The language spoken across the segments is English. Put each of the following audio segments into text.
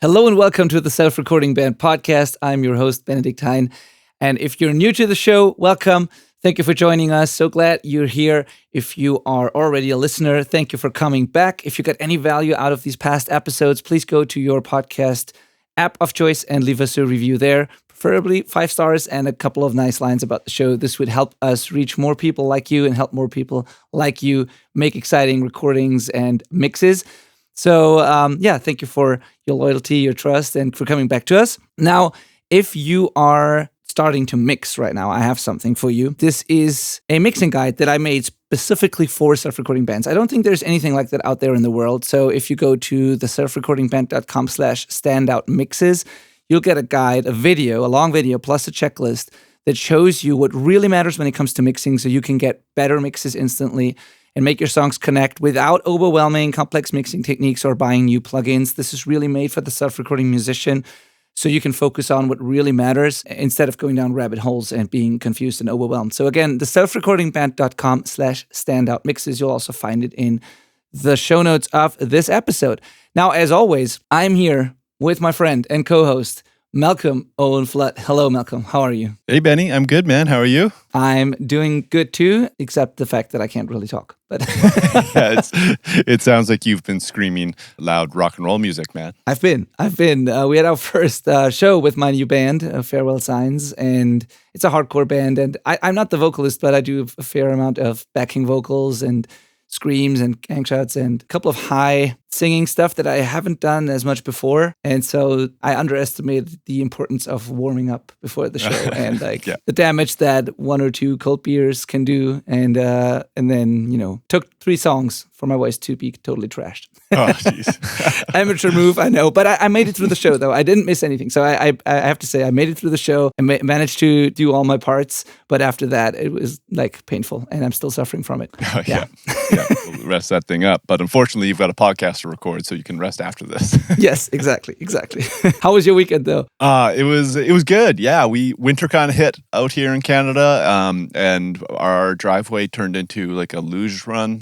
Hello and welcome to the Self-Recording Band podcast. I'm your host, Benedict Hein. And if you're new to the show, welcome. Thank you for joining us. So glad you're here. If you are already a listener, thank you for coming back. If you got any value out of these past episodes, please go to your podcast app of choice and leave us a review there, preferably 5 stars and a couple of nice lines about the show. This would help us reach more people like you and help more people like you make exciting recordings and mixes. So, thank you for your loyalty, your trust, and for coming back to us. Now, if you are starting to mix right now, I have something for you. This is a mixing guide that I made specifically for self-recording bands. I don't think there's anything like that out there in the world. So if you go to the selfrecordingband.com/standoutmixes, you'll get a guide, a long video, plus a checklist that shows you what really matters when it comes to mixing so you can get better mixes instantly and make your songs connect without overwhelming complex mixing techniques or buying new plugins. This is really made for the self-recording musician, so you can focus on what really matters instead of going down rabbit holes and being confused and overwhelmed. So again, the selfrecordingband.com/standoutmixes. You'll also find it in the show notes of this episode. Now, as always, I'm here with my friend and co-host, Malcolm Owen Flood. Hello, Malcolm. How are you? Hey, Benny. I'm good, man. How are you? I'm doing good too, except the fact that I can't really talk. But yeah, it sounds like you've been screaming loud rock and roll music, man. I've been. We had our first show with my new band, Farewell Signs, and it's a hardcore band. And I'm not the vocalist, but I do a fair amount of backing vocals and screams and gang shots and a couple of high singing stuff that I haven't done as much before. And so I underestimated the importance of warming up before the show and the damage that 1 or 2 cold beers can do. And then, took 3 songs for my voice to be totally trashed. Oh, jeez. Amateur move, I know. But I made it through the show, though. I didn't miss anything. So I have to say I made it through the show and managed to do all my parts. But after that, it was painful and I'm still suffering from it. Oh, yeah. We'll rest that thing up. But unfortunately, you've got a podcast to record, so you can rest after this. Yes, exactly. How was your weekend, though? It was good. Yeah, winter kind of hit out here in Canada, and our driveway turned into like a luge run.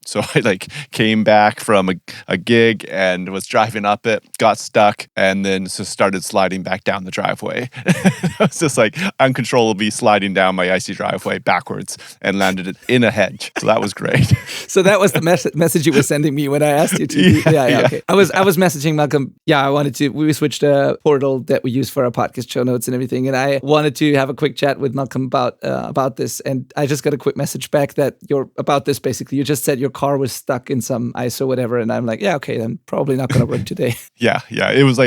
So I came back from a gig and was driving up it, got stuck, and then just started sliding back down the driveway. I was just uncontrollably sliding down my icy driveway backwards and landed in a hedge. So that was great. So that was the message you were sending me when I asked you to. Yeah. Okay. I was messaging Malcolm. Yeah, I wanted to. We switched a portal that we use for our podcast show notes and everything, and I wanted to have a quick chat with Malcolm about this. And I just got a quick message back that about this. Basically, you just said your car was stuck in some ice or whatever, and I'm like, yeah, okay, then probably not going to work today. Yeah. It was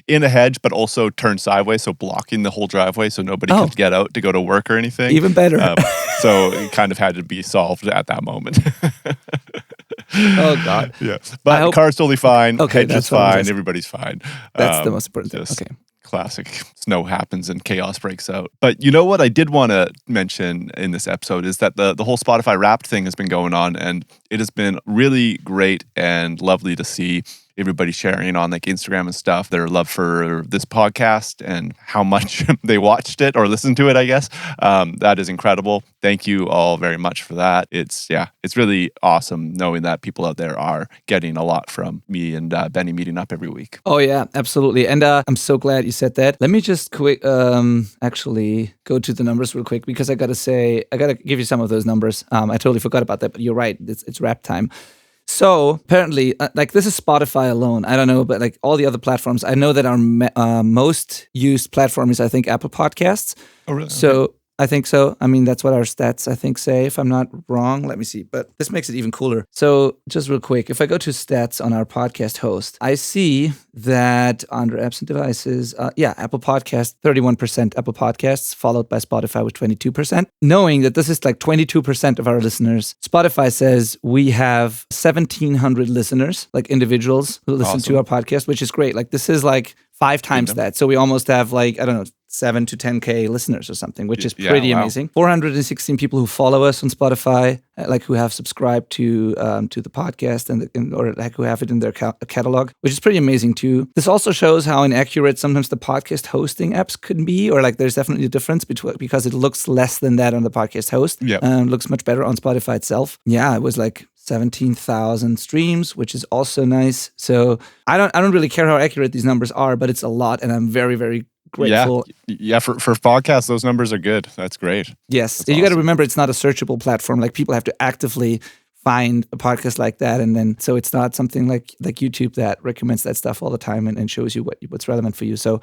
in a hedge, but also turned sideways, so blocking the whole driveway, so nobody could get out to go to work or anything. Even better. So it kind of had to be solved at that moment. Oh God! Yeah, but the car's totally fine. Okay, hedge is fine. Everybody's fine. That's the most important thing. Okay. Classic snow happens and chaos breaks out. But you know what I did want to mention in this episode is that the whole Spotify Wrapped thing has been going on, and it has been really great and lovely to see everybody sharing on Instagram and stuff their love for this podcast and how much they watched it or listened to it, I guess. That is incredible. Thank you all very much for that. It's really awesome knowing that people out there are getting a lot from me and Benny meeting up every week. Oh yeah, absolutely. And I'm so glad you said that. Let me just actually go to the numbers real quick, because I got to give you some of those numbers. I totally forgot about that, but you're right. It's rap time. So apparently, this is Spotify alone. I don't know, but all the other platforms, I know that our most used platform is, I think, Apple Podcasts. Oh, really? So I think so. I mean, that's what our stats, I think, say, if I'm not wrong. Let me see. But this makes it even cooler. So just real quick, if I go to stats on our podcast host, I see that under apps and devices, Apple Podcasts, 31% Apple Podcasts, followed by Spotify with 22%. Knowing that this is 22% of our listeners, Spotify says we have 1,700 listeners, individuals who listen to our podcast, which is great. This is 5 times that. So we almost have 7 to 10K listeners or something, which is pretty amazing. 416 people who follow us on Spotify, who have subscribed to the podcast or who have it in their catalog, which is pretty amazing too. This also shows how inaccurate sometimes the podcast hosting apps could be, or there's definitely a difference because it looks less than that on the podcast host. Yeah, looks much better on Spotify itself. Yeah, it was 17,000 streams, which is also nice. So I don't really care how accurate these numbers are, but it's a lot, and I'm very, very grateful. Yeah. For podcasts, those numbers are good. That's great. Yes, That's you got to awesome. remember it's not a searchable platform. Like people have to actively find a podcast like that, and then so it's not something like YouTube that recommends that stuff all the time and shows you what's relevant for you. So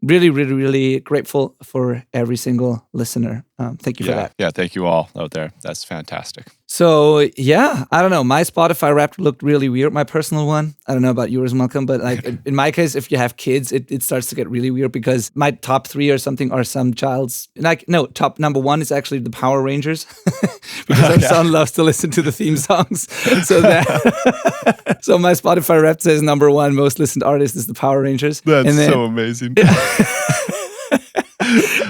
really, really, really grateful for every single listener. Thank you for that. Yeah, thank you all out there. That's fantastic. So yeah, I don't know. My Spotify Wrapped looked really weird. My personal one. I don't know about yours, Malcolm, but like in my case, if you have kids, it starts to get really weird because my top 3 or something are some child's. Top number 1 is actually the Power Rangers because our son loves to listen to the theme songs. So so my Spotify Wrapped says number 1 most listened artist is the Power Rangers. That's so amazing.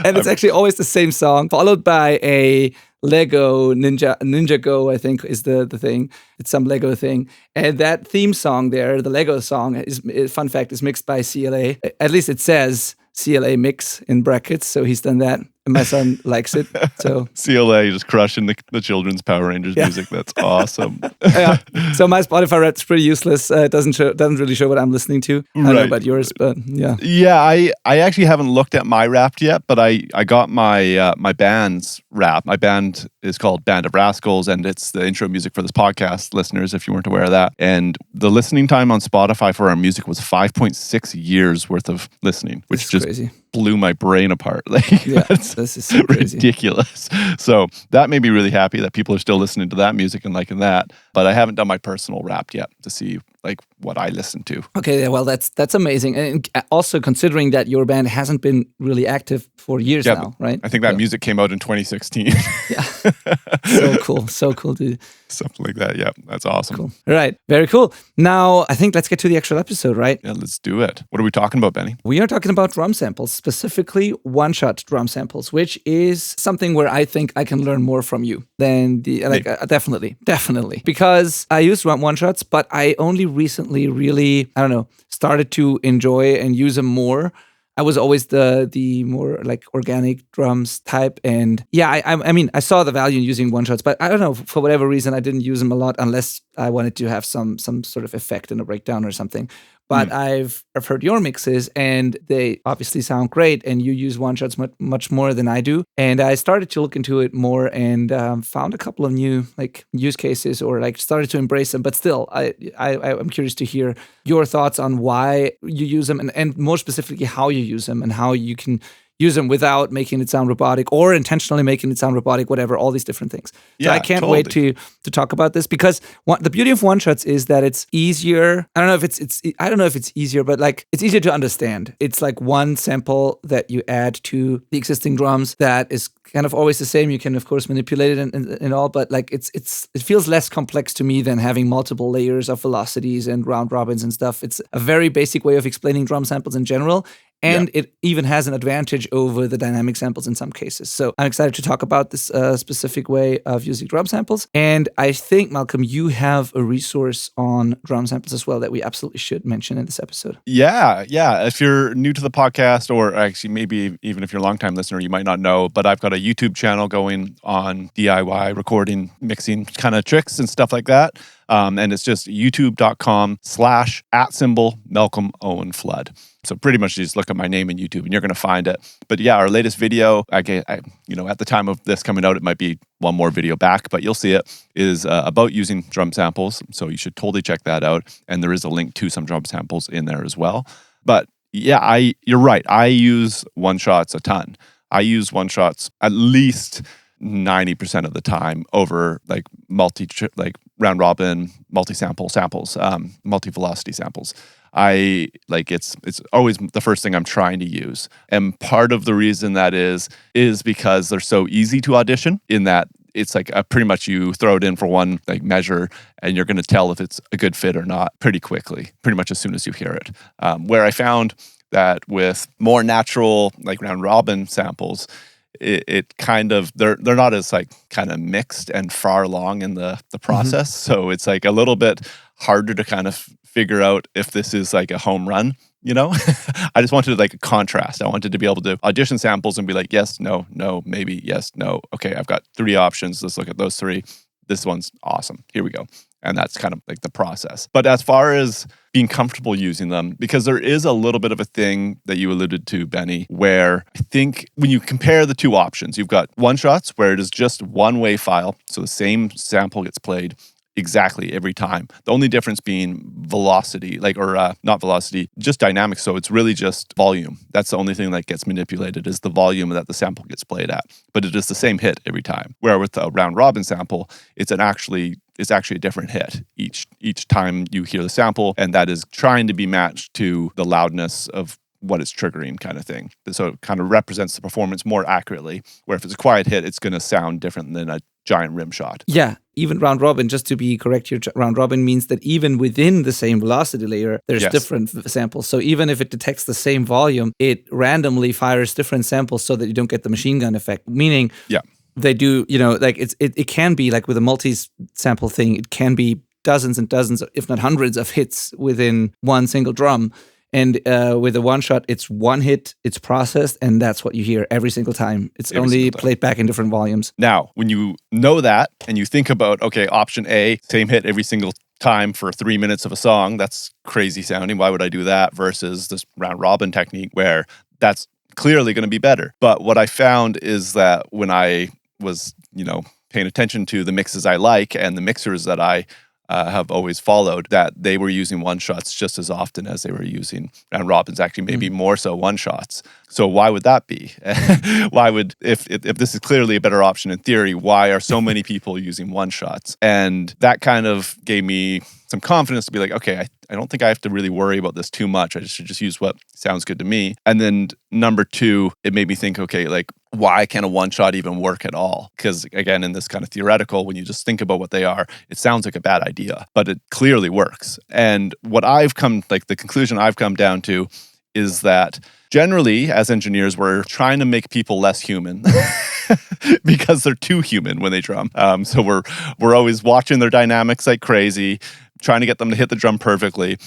And it's actually always the same song, followed by a Lego Ninja Go, I think is the thing. It's some Lego thing. And that theme song there, the Lego song, fun fact, is mixed by CLA. At least it says CLA mix in brackets. So he's done that. And my son likes it. So CLA just crushing the children's Power Rangers music. That's awesome. Yeah. So my Spotify Wrapped is pretty useless. It doesn't really show what I'm listening to. I don't know about yours, but yeah. Yeah, I actually haven't looked at my Wrapped yet, but I got my my band's Wrapped. My band is called Band of Rascals, and it's the intro music for this podcast, listeners, if you weren't aware of that. And the listening time on Spotify for our music was 5.6 years worth of listening, which just crazy. Blew my brain apart. Like, yeah, this is so crazy. Ridiculous. So that made me really happy that people are still listening to that music and liking that. But I haven't done my personal Wrapped yet to see like what I listen to. Okay, well that's amazing. And also considering that your band hasn't been really active for years now, right? I think that music came out in 2016. Yeah. So cool, dude. Something like that. Yeah, that's awesome. Cool. All right, very cool. Now, I think let's get to the actual episode, right? Yeah, let's do it. What are we talking about, Benny? We are talking about drum samples, specifically one-shot drum samples, which is something where I think I can learn more from you than definitely. Because I use one-shots, but I only recently really, started to enjoy and use them more. I was always the more like organic drums type, and yeah, I mean I saw the value in using one shots, but I don't know, for whatever reason I didn't use them a lot unless I wanted to have some sort of effect in a breakdown or something. But I've heard your mixes and they obviously sound great, and you use one shots much more than I do. And I started to look into it more and found a couple of new like use cases, or like started to embrace them. But still, I'm curious to hear your thoughts on why you use them, and more specifically how you use them and how you can use them without making it sound robotic or intentionally making it sound robotic, whatever, all these different things. So I can't wait to talk about this, because the beauty of one shots is that it's easier. I don't know if it's easier, but like it's easier to understand. It's like one sample that you add to the existing drums that is kind of always the same. You can of course manipulate it and all, but like it feels less complex to me than having multiple layers of velocities and round robins and stuff. It's a very basic way of explaining drum samples in general. And it even has an advantage over the dynamic samples in some cases. So I'm excited to talk about this specific way of using drum samples. And I think, Malcolm, you have a resource on drum samples as well that we absolutely should mention in this episode. Yeah. If you're new to the podcast, or actually maybe even if you're a longtime listener, you might not know, but I've got a YouTube channel going on DIY recording, mixing kind of tricks and stuff like that. And it's just youtube.com/@Malcolm Owen Flood. So pretty much you just look at my name in YouTube and you're going to find it. But yeah, our latest video, at the time of this coming out, it might be one more video back, but you'll see it, is about using drum samples. So you should totally check that out. And there is a link to some drum samples in there as well. But yeah, you're right. I use one-shots a ton. I use one-shots at least 90% of the time over like round robin, multi-sample samples, multi-velocity samples. It's always the first thing I'm trying to use. And part of the reason that is because they're so easy to audition, in that it's like pretty much you throw it in for one like measure and you're going to tell if it's a good fit or not pretty quickly, pretty much as soon as you hear it. Where I found that with more natural like round robin samples, it kind of they're not as like kind of mixed and far along in the process. Mm-hmm. So it's like a little bit harder to kind of figure out if this is like a home run, I just wanted like a contrast. I wanted to be able to audition samples and be like, yes, no, maybe, yes, no. Okay, I've got 3 options. Let's look at those 3. This one's awesome. Here we go. And that's kind of like the process. But as far as being comfortable using them, because there is a little bit of a thing that you alluded to, Benny, where I think when you compare the two options, you've got one-shots where it is just one wave file, so the same sample gets played exactly every time. The only difference being velocity, not velocity, just dynamics. So it's really just volume. That's the only thing that gets manipulated is the volume that the sample gets played at. But it is the same hit every time. Where with a round robin sample, it's actually a different hit each time you hear the sample, and that is trying to be matched to the loudness of what it's triggering, kind of thing. So it kind of represents the performance more accurately, where if it's a quiet hit, it's going to sound different than a giant rim shot. Yeah, even round robin, just to be correct here, round robin means that even within the same velocity layer, there's different samples. So even if it detects the same volume, it randomly fires different samples so that you don't get the machine gun effect. Meaning, they do, it can be like with a multi-sample thing, it can be dozens and dozens, if not hundreds of hits within one single drum. And with a one-shot, it's one hit, it's processed, and that's what you hear every single time. It's only played back in different volumes. Now, when you know that, and you think about, okay, option A, same hit every single time for 3 minutes of a song, that's crazy sounding. Why would I do that? Versus this round robin technique where that's clearly going to be better. But what I found is that when I was, paying attention to the mixes I like and the mixers that I have always followed, that they were using one-shots just as often as they were using round robins, actually maybe more so one-shots. So why would that be? Why would, if this is clearly a better option in theory, why are so many people using one-shots? And that kind of gave me some confidence to be like, okay, I don't think I have to really worry about this too much. I should just use what sounds good to me. And then number two, it made me think, okay, like, why can't a one-shot even work at all? Because again, in this kind of theoretical, when you just think about what they are, it sounds like a bad idea, but it clearly works. And the conclusion I've come down to is that generally, as engineers, we're trying to make people less human because they're too human when they drum. So we're always watching their dynamics like crazy, trying to get them to hit the drum perfectly.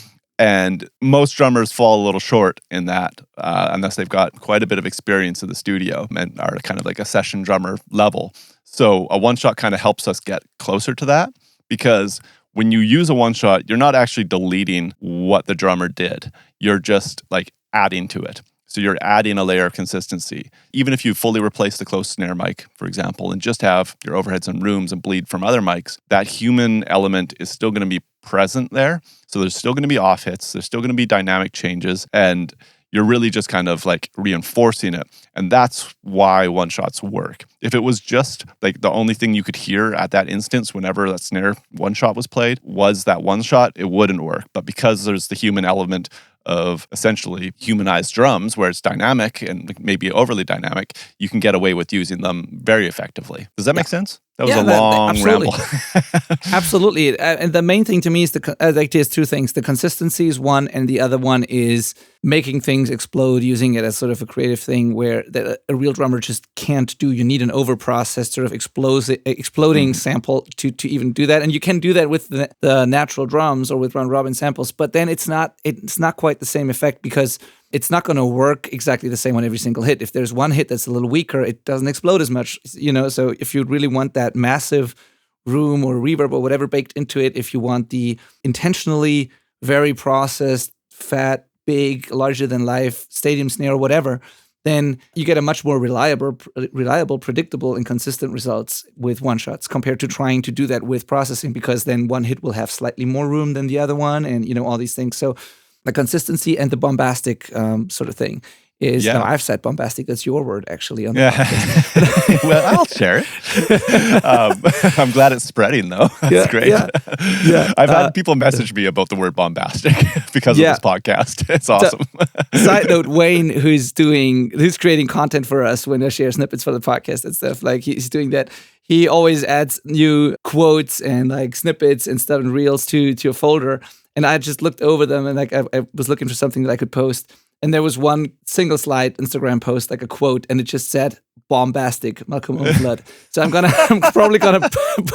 And most drummers fall a little short in that, unless they've got quite a bit of experience in the studio and are kind of like a session drummer level. So a one-shot kind of helps us get closer to that, because when you use a one-shot, you're not actually deleting what the drummer did. You're just like adding to it. So you're adding a layer of consistency. Even if you fully replace the close snare mic, for example, and just have your overheads and rooms and bleed from other mics, that human element is still going to be present there. So there's still going to be off hits. There's still going to be dynamic changes. And you're really just kind of like reinforcing it. And that's why one-shots work. If it was just like the only thing you could hear at that instance whenever that snare one-shot was played was that one-shot, it wouldn't work. But because there's the human element of essentially humanized drums where it's dynamic and maybe overly dynamic, you can get away with using them very effectively. Does that make sense? That was a long ramble. Absolutely. And the main thing to me is there's two things. The consistency is one, and the other one is making things explode, using it as sort of a creative thing where a real drummer just can't do. You need an overprocessed sort of exploding sample to even do that. And you can do that with the natural drums or with round robin samples, but then it's not quite the same effect, because it's not going to work exactly the same on every single hit. If there's one hit that's a little weaker, it doesn't explode as much, So if you really want that massive room or reverb or whatever baked into it, if you want the intentionally very processed, fat, big, larger than life stadium snare or whatever, then you get a much more reliable, predictable, and consistent results with one-shots compared to trying to do that with processing, because then one hit will have slightly more room than the other one, and all these things. So the consistency and the bombastic sort of thing is, no, I've said bombastic, that's your word actually on the podcast. Well, I'll share it. I'm glad it's spreading though. That's great. Yeah. I've had people message me about the word bombastic because of this podcast. It's awesome. So, side note, Wayne, who's creating content for us when I share snippets for the podcast and stuff, like he's doing that. He always adds new quotes and like snippets and stuff and reels to a folder. And I just looked over them and like I was looking for something that I could post. And there was one single slide Instagram post, like a quote, and it just said bombastic Malcolm Flood. So I'm probably gonna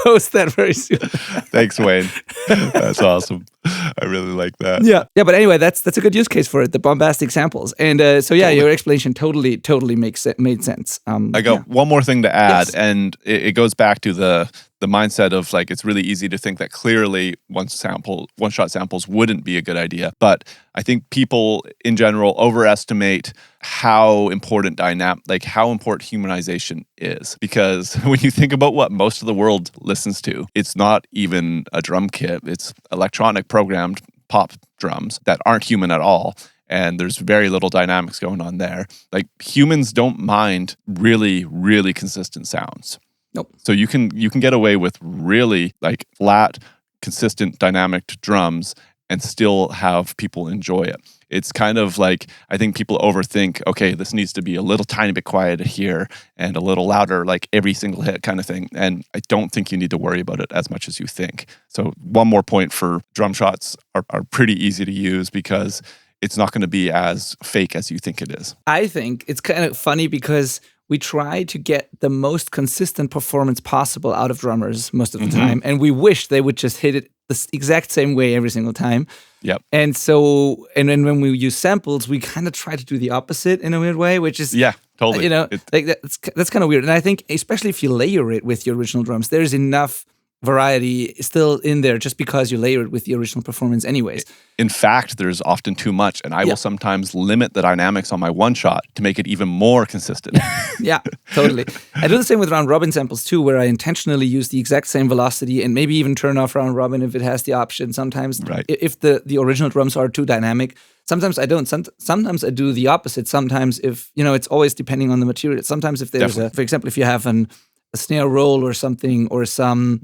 post that very soon. Thanks, Wayne. That's awesome. I really like that. Yeah. But anyway, that's a good use case for it, the bombastic samples. And so yeah, your explanation totally made sense. I got one more thing to add, Yes. and it goes back to the mindset of like, it's really easy to think that clearly one-shot samples wouldn't be a good idea. But I think people in general overestimate how important how important humanization is. Because when you think about what most of the world listens to, it's not even a drum kit. It's electronic programmed pop drums that aren't human at all. And there's very little dynamics going on there. Like, humans don't mind really, really consistent sounds. Nope. So you can get away with really like flat, consistent, dynamic drums and still have people enjoy it. It's kind of like, I think people overthink, okay, this needs to be a little tiny bit quieter here and a little louder, like every single hit kind of thing. And I don't think you need to worry about it as much as you think. So one more point for drum shots are pretty easy to use because it's not going to be as fake as you think it is. I think it's kind of funny because we try to get the most consistent performance possible out of drummers most of the time. And we wish they would just hit it the exact same way every single time. Yep. And so, and then when we use samples, we kind of try to do the opposite in a weird way, which is, totally. Like that's kind of weird. And I think, especially if you layer it with your original drums, there's enough variety still in there just because you layer it with the original performance anyways. In fact, there's often too much, and I will sometimes limit the dynamics on my one shot to make it even more consistent. Yeah, totally. I do the same with round robin samples too, where I intentionally use the exact same velocity and maybe even turn off round robin if it has the option. Sometimes if the original drums are too dynamic. Sometimes I don't. Sometimes I do the opposite. Sometimes if, it's always depending on the material. Sometimes if there's for example, if you have a snare roll or something, or some,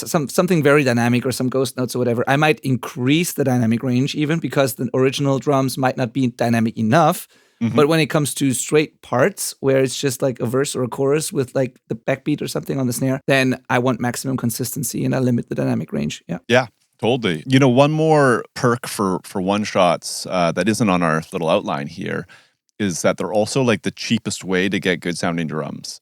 something very dynamic or some ghost notes or whatever, I might increase the dynamic range even because the original drums might not be dynamic enough. But when it comes to straight parts where it's just like a verse or a chorus with like the backbeat or something on the snare, then I want maximum consistency and I limit the dynamic range. Yeah. Yeah. Totally. One more perk for one shots that isn't on our little outline here is that they're also like the cheapest way to get good sounding drums.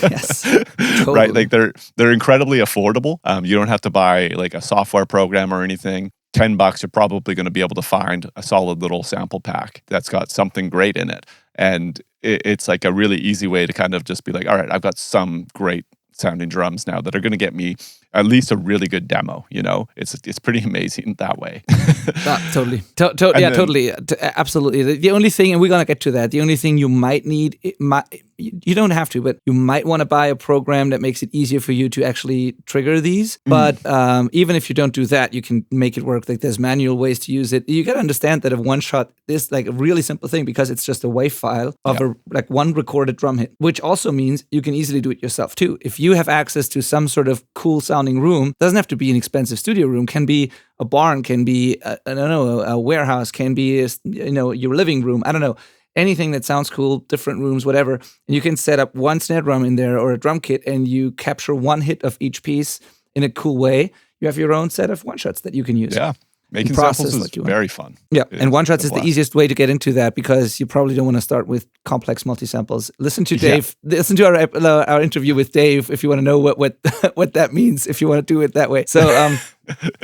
Yes, totally. Right? Like they're incredibly affordable. You don't have to buy like a software program or anything. $10, you're probably going to be able to find a solid little sample pack that's got something great in it. And it's like a really easy way to kind of just be like, all right, I've got some great sounding drums now that are going to get me at least a really good demo. It's pretty amazing that way. Totally. Totally. Absolutely. The only thing, and we're going to get to that, the only thing you might need, you don't have to, but you might want to buy a program that makes it easier for you to actually trigger these. But even if you don't do that, you can make it work. Like there's manual ways to use it. You got to understand that a one shot is like a really simple thing because it's just a WAV file of like one recorded drum hit, which also means you can easily do it yourself too. If you have access to some sort of cool sounding room, doesn't have to be an expensive studio room, can be a barn, can be a warehouse, can be your living room. I don't know. Anything that sounds cool, different rooms, whatever. And you can set up one snare drum in there or a drum kit and you capture one hit of each piece in a cool way. You have your own set of one-shots that you can use. Yeah. Making samples is very fun. Yeah, and one-shots is the easiest way to get into that because you probably don't want to start with complex multi-samples. Listen to Dave. Listen to our interview with Dave if you want to know what that means, if you want to do it that way. So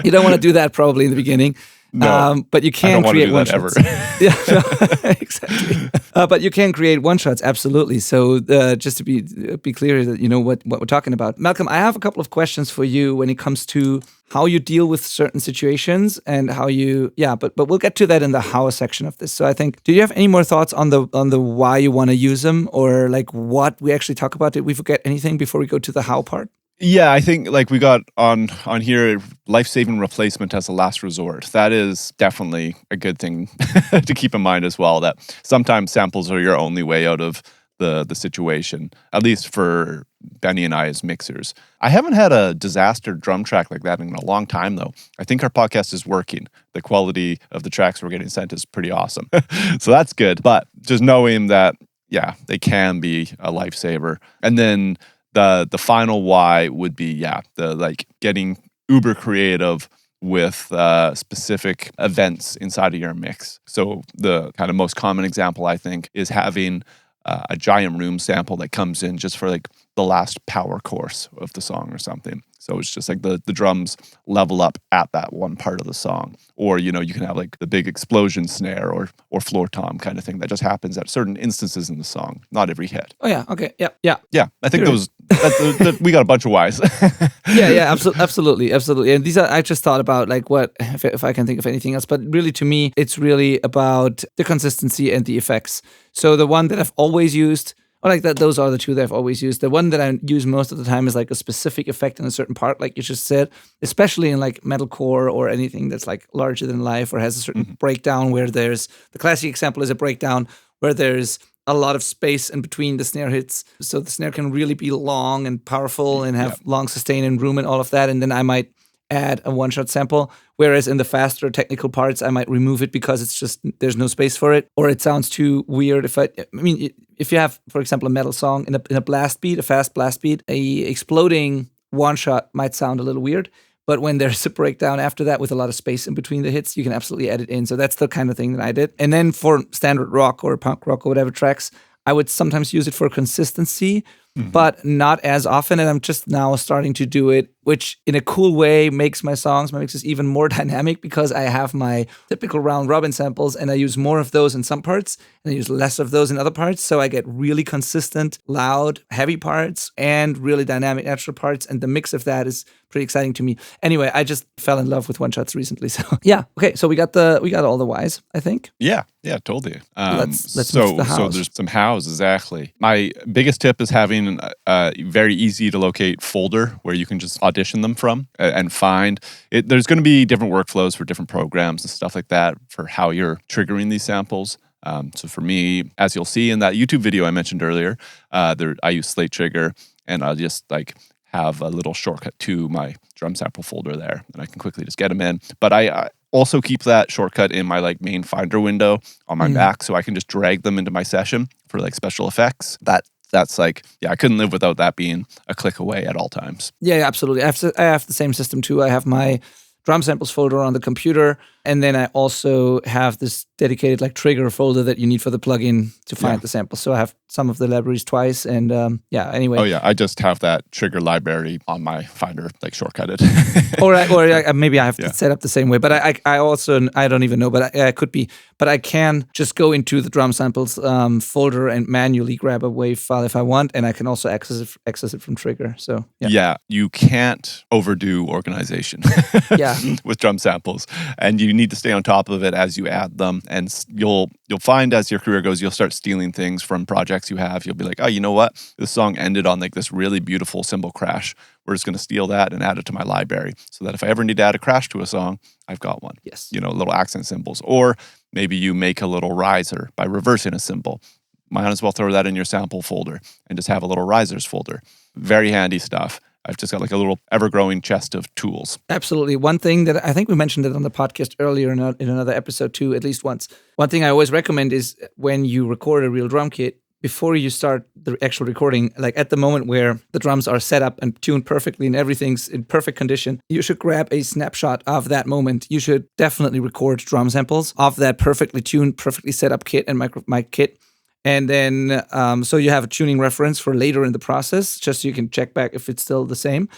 you don't want to do that probably in the beginning. No, but you can create one-shots. Yeah, exactly. But you can create one-shots, absolutely. So just to be clear that you know what we're talking about. Malcolm, I have a couple of questions for you when it comes to how you deal with certain situations and how you, but we'll get to that in the how section of this. So I think, do you have any more thoughts on the why you want to use them or like what we actually talk about? Did we forget anything before we go to the how part? Yeah, I think like we got on here, life-saving replacement as a last resort. That is definitely a good thing to keep in mind as well, that sometimes samples are your only way out of the situation, at least for Benny and I as mixers. I haven't had a disaster drum track like that in a long time, though. I think our podcast is working. The quality of the tracks we're getting sent is pretty awesome. So that's good. But just knowing that, they can be a lifesaver. And then the final why would be, the like getting uber creative with specific events inside of your mix. So the kind of most common example, I think, is having a giant room sample that comes in just for like the last power course of the song or something. So it's just like the drums level up at that one part of the song. Or, you can have like the big explosion snare or floor tom kind of thing that just happens at certain instances in the song, not every hit. Oh yeah, okay, yeah. Yeah, I think we got a bunch of whys. Yeah, absolutely. And these are, I just thought about like what, if I can think of anything else, but really to me, it's really about the consistency and the effects. So the one that I've always used, or like that, those are the two that I've always used. The one that I use most of the time is like a specific effect in a certain part, like you just said, especially in like metalcore or anything that's like larger than life or has a certain breakdown where there's, the classic example is a breakdown where there's a lot of space in between the snare hits. So the snare can really be long and powerful and have long sustain and room and all of that. And then I might add a one-shot sample. Whereas in the faster technical parts, I might remove it because it's just, there's no space for it, or it sounds too weird. If you have, for example, a metal song in a blast beat, a fast blast beat, a exploding one-shot might sound a little weird. But when there's a breakdown after that with a lot of space in between the hits, you can absolutely add it in. So that's the kind of thing that I did. And then for standard rock or punk rock or whatever tracks, I would sometimes use it for consistency, but not as often. And I'm just now starting to do it, which in a cool way makes my mixes even more dynamic because I have my typical round robin samples and I use more of those in some parts and I use less of those in other parts. So I get really consistent, loud, heavy parts and really dynamic natural parts. And the mix of that is pretty exciting to me. Anyway, I just fell in love with one shots recently. So yeah. Okay. So we got all the whys, I think. Yeah, totally. Let's mix the hows. So there's some hows, exactly. My biggest tip is having a very easy to locate folder where you can just audition them from and find it. There's going to be different workflows for different programs and stuff like that for how you're triggering these samples. So for me, as you'll see in that YouTube video I mentioned earlier, I use Slate Trigger and I'll just like have a little shortcut to my drum sample folder there and I can quickly just get them in. But I also keep that shortcut in my like main Finder window on my Mac so I can just drag them into my session for like special effects. That's like, I couldn't live without that being a click away at all times. Yeah, absolutely. I have the same system too. I have my drum samples folder on the computer, and then I also have this dedicated like trigger folder that you need for the plugin to find the samples. So I have some of the libraries twice, and anyway. Oh yeah, I just have that trigger library on my Finder like shortcutted. or maybe I have to set up the same way, but I also I don't even know, but I could be. But I can just go into the drum samples folder and manually grab a WAV file if I want, and I can also access it from Trigger. So yeah, you can't overdo organization. With drum samples, and you need to stay on top of it as you add them. And you'll find as your career goes, you'll start stealing things from projects you have. You'll be like, oh, you know what? This song ended on like this really beautiful cymbal crash. We're just going to steal that and add it to my library, so that if I ever need to add a crash to a song, I've got one. Yes, little accent cymbals, or maybe you make a little riser by reversing a cymbal. Might as well throw that in your sample folder and just have a little risers folder. Very handy stuff. I've just got like a little ever-growing chest of tools. Absolutely. One thing that I think we mentioned it on the podcast earlier in another episode too, at least once. One thing I always recommend is when you record a real drum kit, before you start the actual recording, like at the moment where the drums are set up and tuned perfectly and everything's in perfect condition, you should grab a snapshot of that moment. You should definitely record drum samples of that perfectly tuned, perfectly set up kit and mic kit. And then, so you have a tuning reference for later in the process, just so you can check back if it's still the same.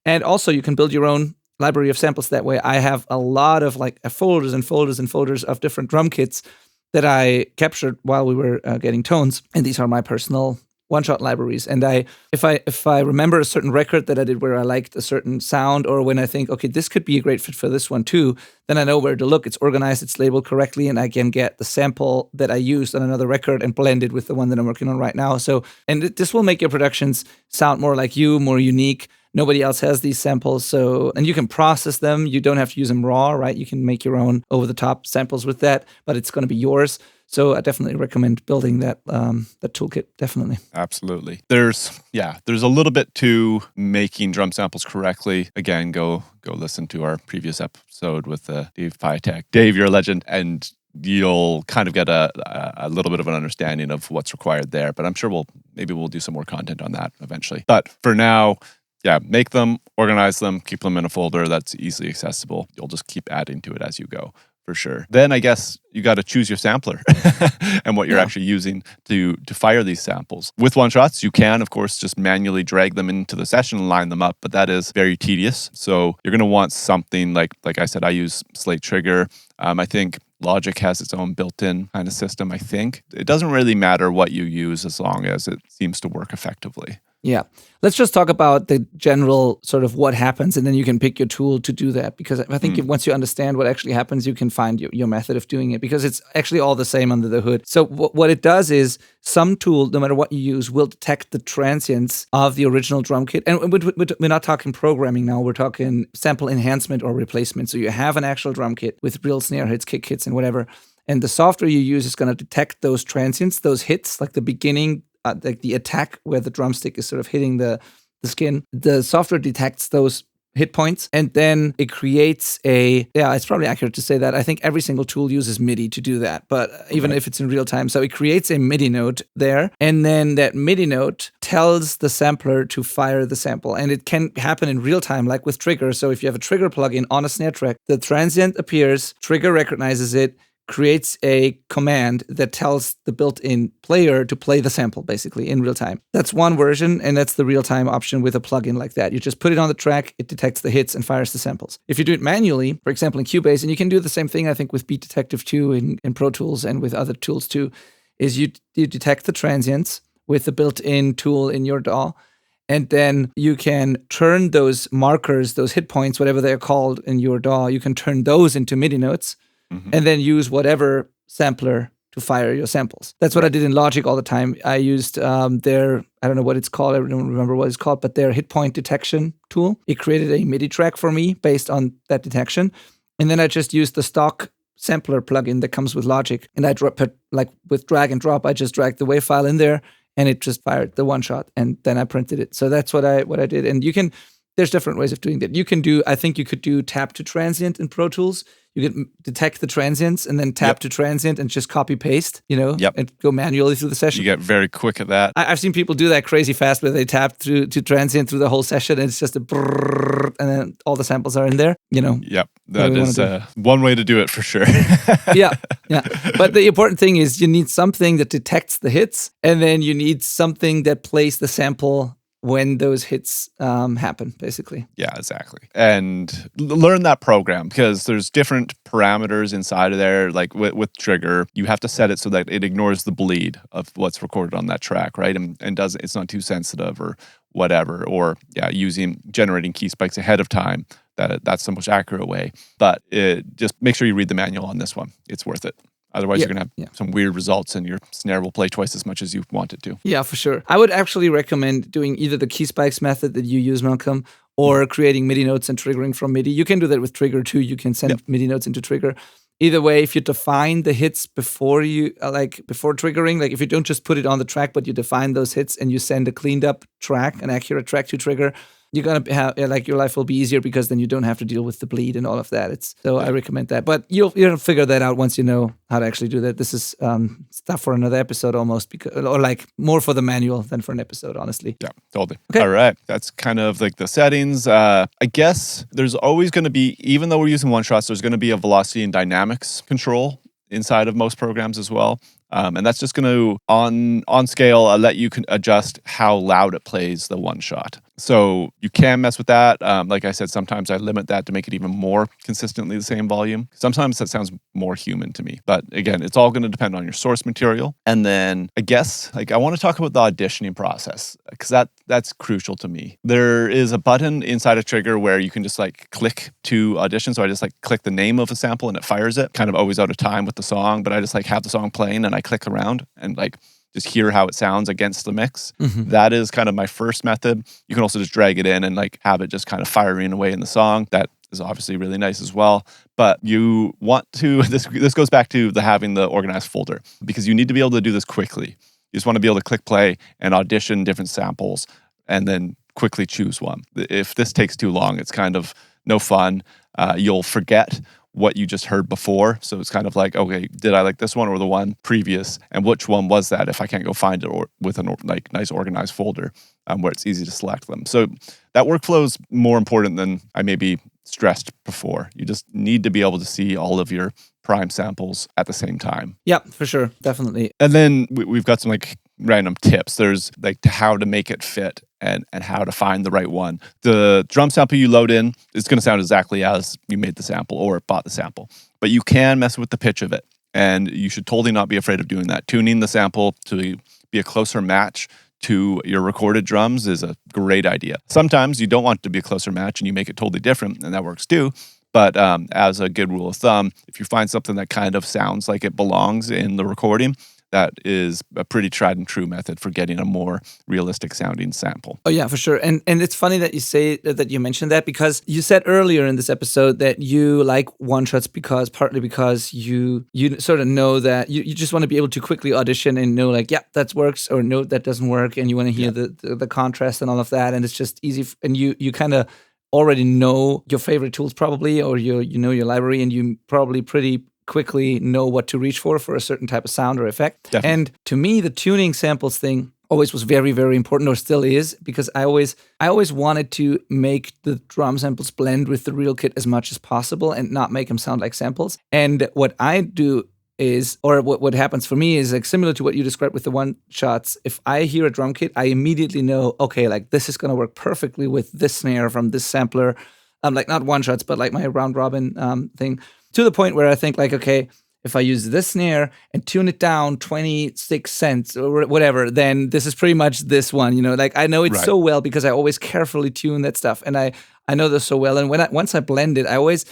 And also, you can build your own library of samples that way. I have a lot of like folders and folders and folders of different drum kits that I captured while we were getting tones. And these are my personal one-shot libraries. And if I remember a certain record that I did where I liked a certain sound, or when I think, okay, this could be a great fit for this one too, then I know where to look. It's organized, it's labeled correctly, and I can get the sample that I used on another record and blend it with the one that I'm working on right now. So, and this will make your productions sound more like you, more unique. Nobody else has these samples, so, and you can process them. You don't have to use them raw, right? You can make your own over-the-top samples with that, but it's going to be yours. So I definitely recommend building that toolkit, definitely. Absolutely. There's a little bit to making drum samples correctly. Again, go listen to our previous episode with Dave Piatek. Dave, you're a legend, and you'll kind of get a little bit of an understanding of what's required there. But I'm sure we'll do some more content on that eventually. But for now, make them, organize them, keep them in a folder that's easily accessible. You'll just keep adding to it as you go for sure. Then I guess you got to choose your sampler and what you're actually using to fire these samples. With one-shots, you can, of course, just manually drag them into the session and line them up, but that is very tedious. So you're going to want something like I said, I use Slate Trigger. I think Logic has its own built-in kind of system, I think. It doesn't really matter what you use as long as it seems to work effectively. Yeah. Let's just talk about the general sort of what happens, and then you can pick your tool to do that. Because I think once you understand what actually happens, you can find your method of doing it, because it's actually all the same under the hood. So what it does is some tool, no matter what you use, will detect the transients of the original drum kit. And we're not talking programming now. We're talking sample enhancement or replacement. So you have an actual drum kit with real snare hits, kick hits, and whatever. And the software you use is going to detect those transients, those hits, like the beginning, like the attack where the drumstick is sort of hitting the skin. The software detects those hit points, and then it creates it's probably accurate to say that. I think every single tool uses MIDI to do that, but even if it's in real time. So it creates a MIDI note there, and then that MIDI note tells the sampler to fire the sample. And it can happen in real time, like with Trigger. So if you have a Trigger plugin on a snare track, the transient appears, Trigger recognizes it, creates a command that tells the built-in player to play the sample, basically, in real time. That's one version, and that's the real-time option with a plugin like that. You just put it on the track, it detects the hits and fires the samples. If you do it manually, for example, in Cubase, and you can do the same thing, I think, with Beat Detective 2 in Pro Tools and with other tools too, is you detect the transients with the built-in tool in your DAW, and then you can turn those markers, those hit points, whatever they're called in your DAW, you can turn those into MIDI notes, and then use whatever sampler to fire your samples. That's what I did in Logic all the time. I used their, I don't know what it's called, I don't remember what it's called, but their hit point detection tool. It created a MIDI track for me based on that detection. And then I just used the stock sampler plugin that comes with Logic. And I with drag and drop, I just dragged the WAV file in there and it just fired the one shot. And then I printed it. So that's what I did. And there's different ways of doing that. I think you could do tap to transient in Pro Tools. You can detect the transients and then tap to transient and just copy paste, and go manually through the session. You get very quick at that. I've seen people do that crazy fast where they tap to transient through the whole session, and it's just a brrrr, and then all the samples are in there. Yep, that is one way to do it for sure. yeah. But the important thing is you need something that detects the hits, and then you need something that plays the sample when those hits happen, basically. Yeah, exactly. And learn that program, because there's different parameters inside of there. Like with Trigger, you have to set it so that it ignores the bleed of what's recorded on that track, right? And it's not too sensitive or whatever. Or generating key spikes ahead of time. That's the most accurate way. But just make sure you read the manual on this one. It's worth it. Otherwise, you're going to have some weird results and your snare will play twice as much as you want it to. Yeah, for sure. I would actually recommend doing either the key spikes method that you use, Malcolm, or creating MIDI notes and triggering from MIDI. You can do that with Trigger too. You can send MIDI notes into Trigger. Either way, if you define the hits before triggering, like if you don't just put it on the track, but you define those hits and you send a cleaned up track, an accurate track to Trigger, you're going to have, your life will be easier, because then you don't have to deal with the bleed and all of that. I recommend that. But you'll figure that out once you know how to actually do that. This is stuff for another episode almost, or more for the manual than for an episode, honestly. Yeah, totally. Okay. All right. That's kind of like the settings. I guess there's always going to be, even though we're using one-shots, there's going to be a velocity and dynamics control inside of most programs as well. And that's just going to, on scale, let you adjust how loud it plays the one shot. So you can mess with that. Like I said, sometimes I limit that to make it even more consistently the same volume. Sometimes that sounds more human to me. But again, it's all going to depend on your source material. And then I guess I want to talk about the auditioning process, because that's crucial to me. There is a button inside of Trigger where you can just click to audition. So I just click the name of a sample and it fires it. Kind of always out of time with the song, but I just have the song playing and I click around and just hear how it sounds against the mix. Mm-hmm. That is kind of my first method. You can also just drag it in and have it just kind of firing away in the song. That is obviously really nice as well. But you want to, this goes back to having the organized folder, because you need to be able to do this quickly. You just want to be able to click play and audition different samples and then quickly choose one. If this takes too long, it's kind of no fun. You'll forget what you just heard before. So it's kind of okay, did I like this one or the one previous? And which one was that if I can't go find it, or with a nice organized folder where it's easy to select them. So that workflow is more important than I maybe stressed before. You just need to be able to see all of your prime samples at the same time. Yeah, for sure. Definitely. And then we've got some like random tips. There's like how to make it fit and how to find the right one. The drum sample you load in is going to sound exactly as you made the sample or bought the sample, but you can mess with the pitch of it. And you should totally not be afraid of doing that. Tuning the sample to be a closer match to your recorded drums is a great idea. Sometimes you don't want it to be a closer match and you make it totally different, and that works too. But as a good rule of thumb, if you find something that kind of sounds like it belongs in the recording, that is a pretty tried and true method for getting a more realistic sounding sample. Oh yeah, for sure. And it's funny that you say that you mentioned that, because you said earlier in this episode that you like one shots partly because you sort of know that you just want to be able to quickly audition and know like, yeah, that works, or no, that doesn't work, and you want to hear the contrast and all of that, and it's just easy and you kind of already know your favorite tools probably, or you know your library, and you probably pretty quickly know what to reach for a certain type of sound or effect. Definitely. And to me, the tuning samples thing always was very, very important, or still is, because I always wanted to make the drum samples blend with the real kit as much as possible and not make them sound like samples. And what I do is, or what happens for me is like similar to what you described with the one shots. If I hear a drum kit, I immediately know, okay, like this is going to work perfectly with this snare from this sampler. Like not one shots, but like my round robin thing. To the point where I think like, okay, if I use this snare and tune it down 26 cents or whatever, then this is pretty much this one, you know, like I know it so well because I always carefully tune that stuff. And I know this so well. And once I blend it, it always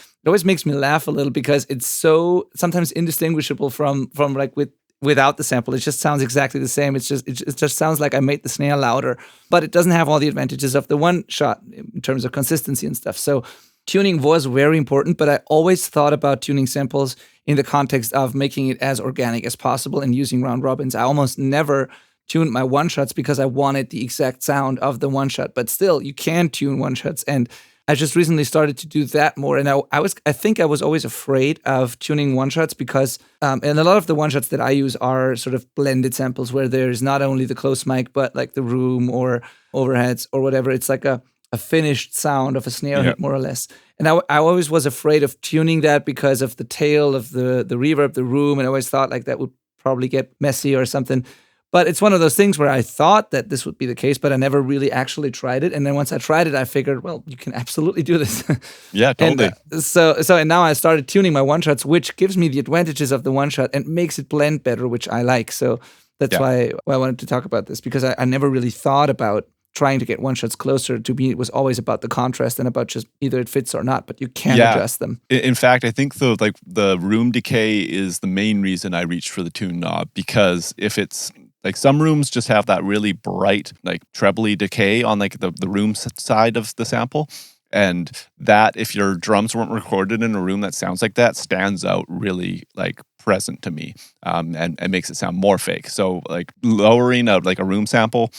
makes me laugh a little, because it's so sometimes indistinguishable from like without the sample. It just sounds exactly the same. It just sounds like I made the snare louder, but it doesn't have all the advantages of the one shot in terms of consistency and stuff. So tuning was very important, but I always thought about tuning samples in the context of making it as organic as possible and using round robins. I almost never tuned my one shots because I wanted the exact sound of the one shot, but still you can tune one shots. And I just recently started to do that more. And I think I was always afraid of tuning one shots because, and a lot of the one shots that I use are sort of blended samples where there's not only the close mic, but like the room or overheads or whatever. It's like a finished sound of a snare hit, more or less. And I always was afraid of tuning that because of the tail of the reverb, the room, and I always thought like that would probably get messy or something. But it's one of those things where I thought that this would be the case, but I never really actually tried it. And then once I tried it, I figured, well, you can absolutely do this. Yeah, totally. And now I started tuning my one shots, which gives me the advantages of the one shot and makes it blend better, which I like. So that's why I wanted to talk about this, because I never really thought about trying to get one shots closer. To me, it was always about the contrast and about just either it fits or not, but you can adjust them. In fact, I think the room decay is the main reason I reached for the tune knob, because if it's like some rooms just have that really bright, like trebly decay on like the room side of the sample. And that, if your drums weren't recorded in a room that sounds like that, stands out really like present to me, and makes it sound more fake. So like lowering like a room sample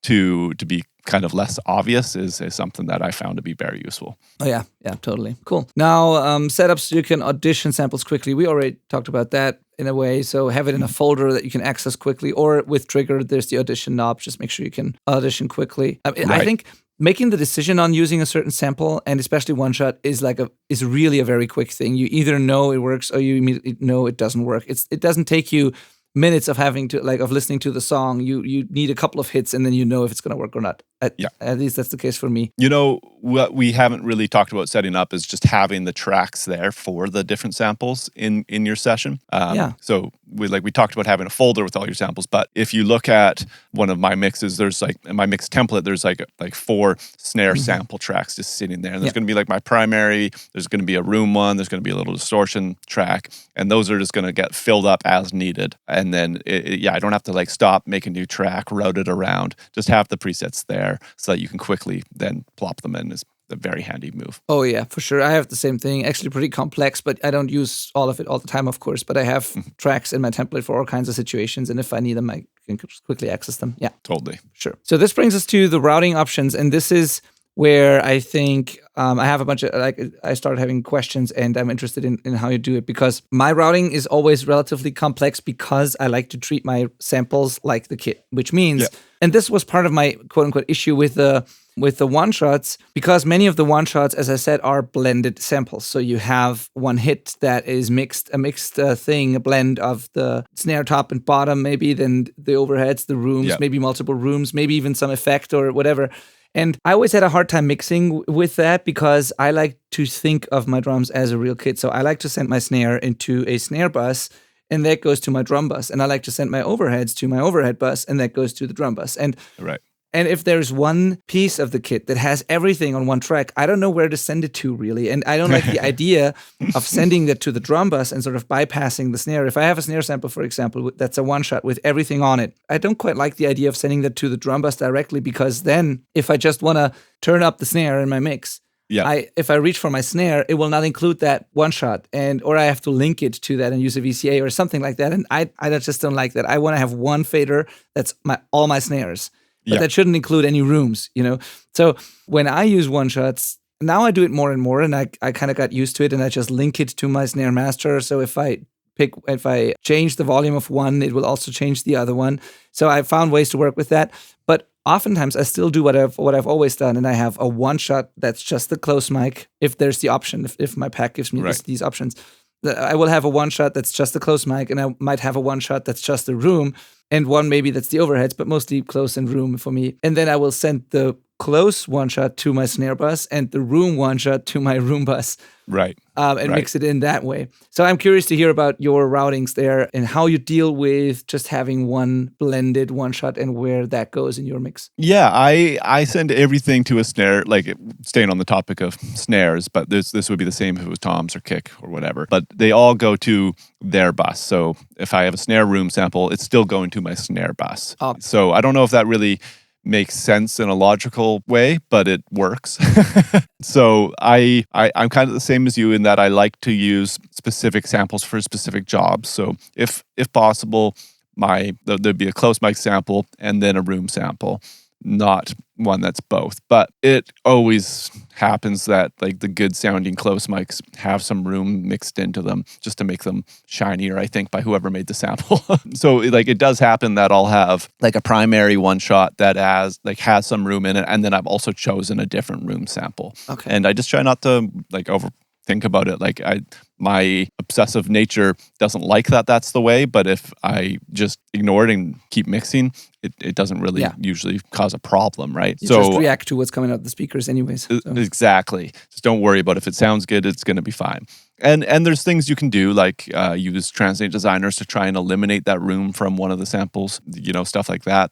to be kind of less obvious is something that I found to be very useful. Oh yeah, totally. Cool. Now, setups so you can audition samples quickly. We already talked about that in a way. So have it in a folder that you can access quickly, or with Trigger, there's the audition knob. Just make sure you can audition quickly. I think making the decision on using a certain sample, and especially one shot, is really a very quick thing. You either know it works or you immediately know it doesn't work. It doesn't take you minutes of listening to the song. You need a couple of hits and then you know if it's going to work or not. At least that's the case for me. You know, what we haven't really talked about setting up is just having the tracks there for the different samples in your session. So we talked about having a folder with all your samples, but if you look at one of my mixes, there's like in my mix template, there's like 4 snare sample tracks just sitting there. And there's going to be like my primary, there's going to be a room one, there's going to be a little distortion track, and those are just going to get filled up as needed. And then I don't have to like stop, make a new track, route it around. Just have the presets there so that you can quickly then plop them in. Is a very handy move. Oh yeah, for sure. I have the same thing. Actually pretty complex, but I don't use all of it all the time, of course. But I have tracks in my template for all kinds of situations, and if I need them, I can just quickly access them. Yeah. Totally. Sure. So this brings us to the routing options, and this is where I think I have a bunch of, I started having questions and I'm interested in how you do it because my routing is always relatively complex because I like to treat my samples like the kit, which means, and this was part of my quote unquote issue with the one-shots, because many of the one-shots, as I said, are blended samples. So you have one hit that is a mixed thing, a blend of the snare top and bottom, maybe then the overheads, the rooms, maybe multiple rooms, maybe even some effect or whatever. And I always had a hard time mixing with that because I like to think of my drums as a real kit. So I like to send my snare into a snare bus, and that goes to my drum bus. And I like to send my overheads to my overhead bus, and that goes to the drum bus. And if there's one piece of the kit that has everything on one track, I don't know where to send it to, really. And I don't like the idea of sending that to the drum bus and sort of bypassing the snare. If I have a snare sample, for example, that's a one-shot with everything on it, I don't quite like the idea of sending that to the drum bus directly, because then if I just want to turn up the snare in my mix, if I reach for my snare, it will not include that one shot, or I have to link it to that and use a VCA or something like that. And I just don't like that. I want to have one fader that's all my snares. But that shouldn't include any rooms, So when I use one-shots, now I do it more and more, and I kind of got used to it, and I just link it to my snare master. So if I change the volume of one, it will also change the other one. So I found ways to work with that. But oftentimes I still do what I've always done, and I have a one-shot that's just the close mic, if there's the option, if my pack gives me these options. I will have a one-shot that's just the close mic, and I might have a one-shot that's just the room, and one maybe that's the overheads, but mostly close and room for me. And then I will send the close one-shot to my snare bus and the room one-shot to my room bus. And mix it in that way. So I'm curious to hear about your routings there and how you deal with just having one blended one-shot and where that goes in your mix. Yeah, I send everything to a snare, like staying on the topic of snares, but this would be the same if it was toms or kick or whatever. But they all go to their bus. So if I have a snare room sample, it's still going to my snare bus. So I don't know if that really makes sense in a logical way, but it works. So I'm kind of the same as you in that I like to use specific samples for specific jobs. So if possible, there'd be a close mic sample and then a room sample, not one that's both. But it always happens that like the good sounding close mics have some room mixed into them just to make them shinier, I think, by whoever made the sample. So like it does happen that I'll have like a primary one shot that has some room in it, and then I've also chosen a different room sample. And I just try not to like overthink about it. Like my obsessive nature doesn't like that that's the way, but if I just ignore it and keep mixing, it doesn't really usually cause a problem, right? You just react to what's coming out of the speakers anyways. So. Exactly. Just don't worry about it. If it sounds good, it's going to be fine. And there's things you can do, like use Translate Designers to try and eliminate that room from one of the samples, stuff like that.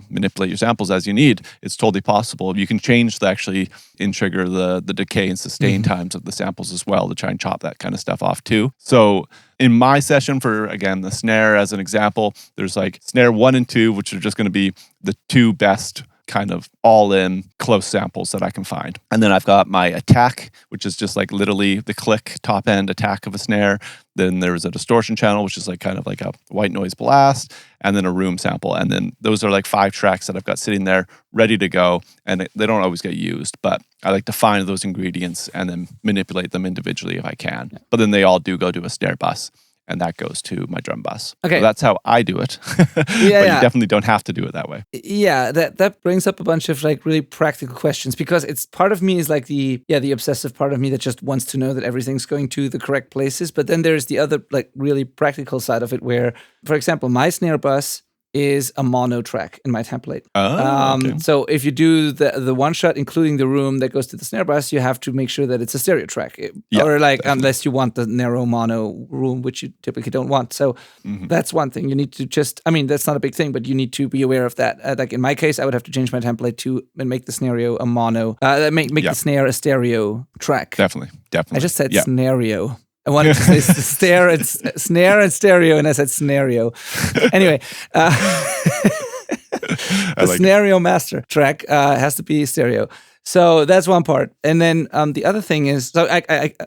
Manipulate your samples as you need. It's totally possible. You can change trigger the decay and sustain times of the samples as well to try and chop that kind of stuff off too. So in my session, for again the snare as an example, there's like snare 1 and 2, which are just going to be the two best kind of all-in close samples that I can find. And then I've got my attack, which is just like literally the click top end attack of a snare. Then there's a distortion channel, which is like kind of like a white noise blast, and then a room sample. And then those are like 5 tracks that I've got sitting there ready to go, and they don't always get used, but I like to find those ingredients and then manipulate them individually if I can. Yeah. But then they all do go to a snare bus, and that goes to my drum bus. Okay. So that's how I do it. But you definitely don't have to do it that way. Yeah, that brings up a bunch of like really practical questions, because it's part of me is like the obsessive part of me that just wants to know that everything's going to the correct places. But then there's the other like really practical side of it where, for example, my snare bus is a mono track in my template. Okay. So if you do the one shot, including the room that goes to the snare bus, you have to make sure that it's a stereo track. Or like, definitely. Unless you want the narrow mono room, which you typically don't want. So that's one thing. You need to that's not a big thing, but you need to be aware of that. Like in my case, I would have to change my template and make the scenario a mono, make the snare a stereo track. Definitely. I just said scenario. I wanted to say snare and stereo, and I said scenario. Anyway, the scenario master track has to be stereo. So that's one part. And then the other thing is, so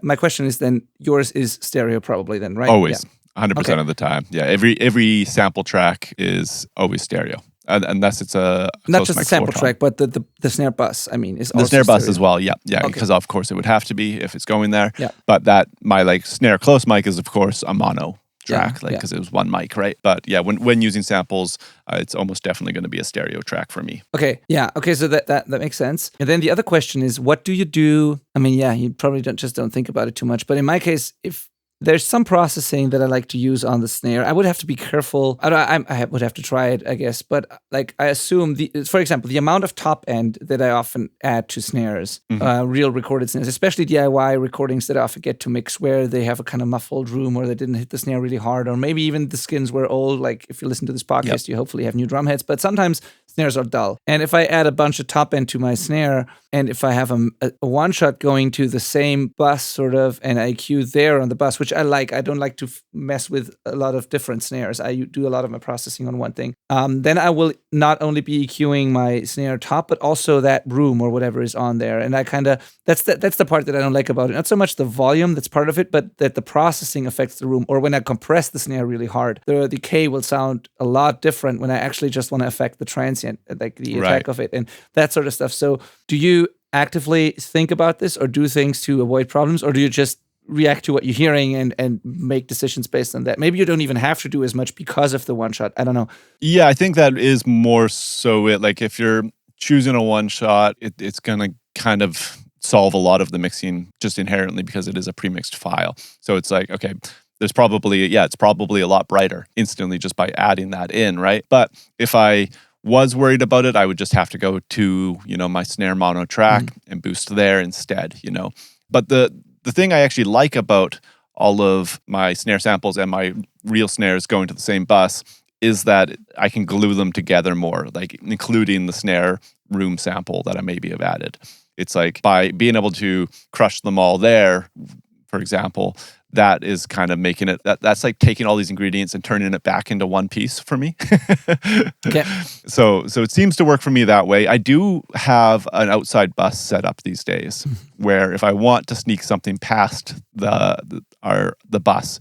my question is then, yours is stereo probably then, right? Always, 100% of the time. Yeah, every sample track is always stereo. unless it's a Not close just the mic sample floor tom. track, but the snare bus, I mean, is The also snare bus stereo. as well, yeah, Okay. because of course it would have to be if it's going there. Yeah. But that my like snare close mic is of course a mono track, Yeah. because it was one mic, right? But yeah, when using samples, it's almost definitely going to be a stereo track for me. Okay, yeah, okay, so that makes sense. And then the other question is, what do you do? I mean, yeah, you probably don't think about it too much, but in my case, if there's some processing that I like to use on the snare, I would have to be careful. I would have to try it, I guess. But like, I assume for example, the amount of top end that I often add to snares, real recorded snares, especially DIY recordings that I often get to mix where they have a kind of muffled room or they didn't hit the snare really hard, or maybe even the skins were old. Like if you listen to this podcast, you hopefully have new drum heads, but sometimes snares are dull. And if I add a bunch of top end to my snare, and if I have a one shot going to the same bus sort of, and I EQ there on the bus, which I like. I don't like to mess with a lot of different snares. I do a lot of my processing on one thing. Then I will not only be EQing my snare top, but also that room or whatever is on there. And I kind of, that's the part that I don't like about it. Not so much the volume that's part of it, but that the processing affects the room. Or when I compress the snare really hard, the decay will sound a lot different when I actually just want to affect the transient, like the attack of it and that sort of stuff. So do you actively think about this or do things to avoid problems, or do you just react to what you're hearing and make decisions based on that? Maybe you don't even have to do as much because of the one shot. I don't know. Yeah, I think that is more so it. Like if you're choosing a one shot, it's going to kind of solve a lot of the mixing just inherently because it is a pre-mixed file. So it's like, okay, it's probably a lot brighter instantly just by adding that in, right? But if I was worried about it, I would just have to go to, my snare mono track and boost there instead, But the thing I actually like about all of my snare samples and my real snares going to the same bus is that I can glue them together more, like including the snare room sample that I maybe have added. It's like by being able to crush them all there, for example, that is kind of making it, that's like taking all these ingredients and turning it back into one piece for me. Okay. So it seems to work for me that way. I do have an outside bus set up these days where if I want to sneak something past the bus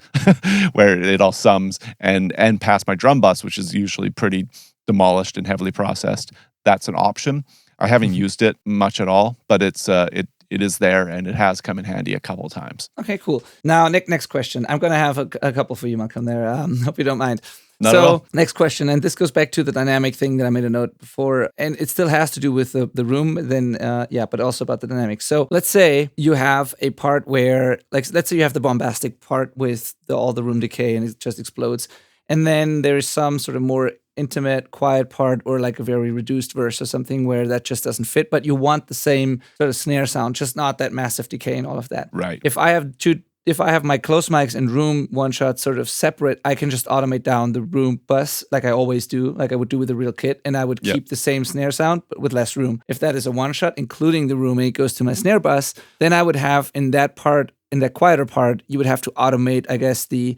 where it all sums and past my drum bus, which is usually pretty demolished and heavily processed, that's an option. I haven't used it much at all, but it is there and it has come in handy a couple of times. Okay, cool. Now, Nick, next question. I'm going to have a couple for you, Malcolm, there. Hope you don't mind. Not at all. Next question, and this goes back to the dynamic thing that I made a note before, and it still has to do with the room, then, but also about the dynamics. So let's say you have a part where, like, let's say you have the bombastic part with all the room decay and it just explodes, and then there's some sort of more intimate, quiet part or like a very reduced verse or something where that just doesn't fit, but you want the same sort of snare sound, just not that massive decay and all of that. Right. If I have my close mics and room one shot sort of separate, I can just automate down the room bus like I always do, like I would do with a real kit, and I would keep the same snare sound but with less room. If that is a one shot, including the room, and it goes to my snare bus, then I would have in that quieter part, you would have to automate, I guess, the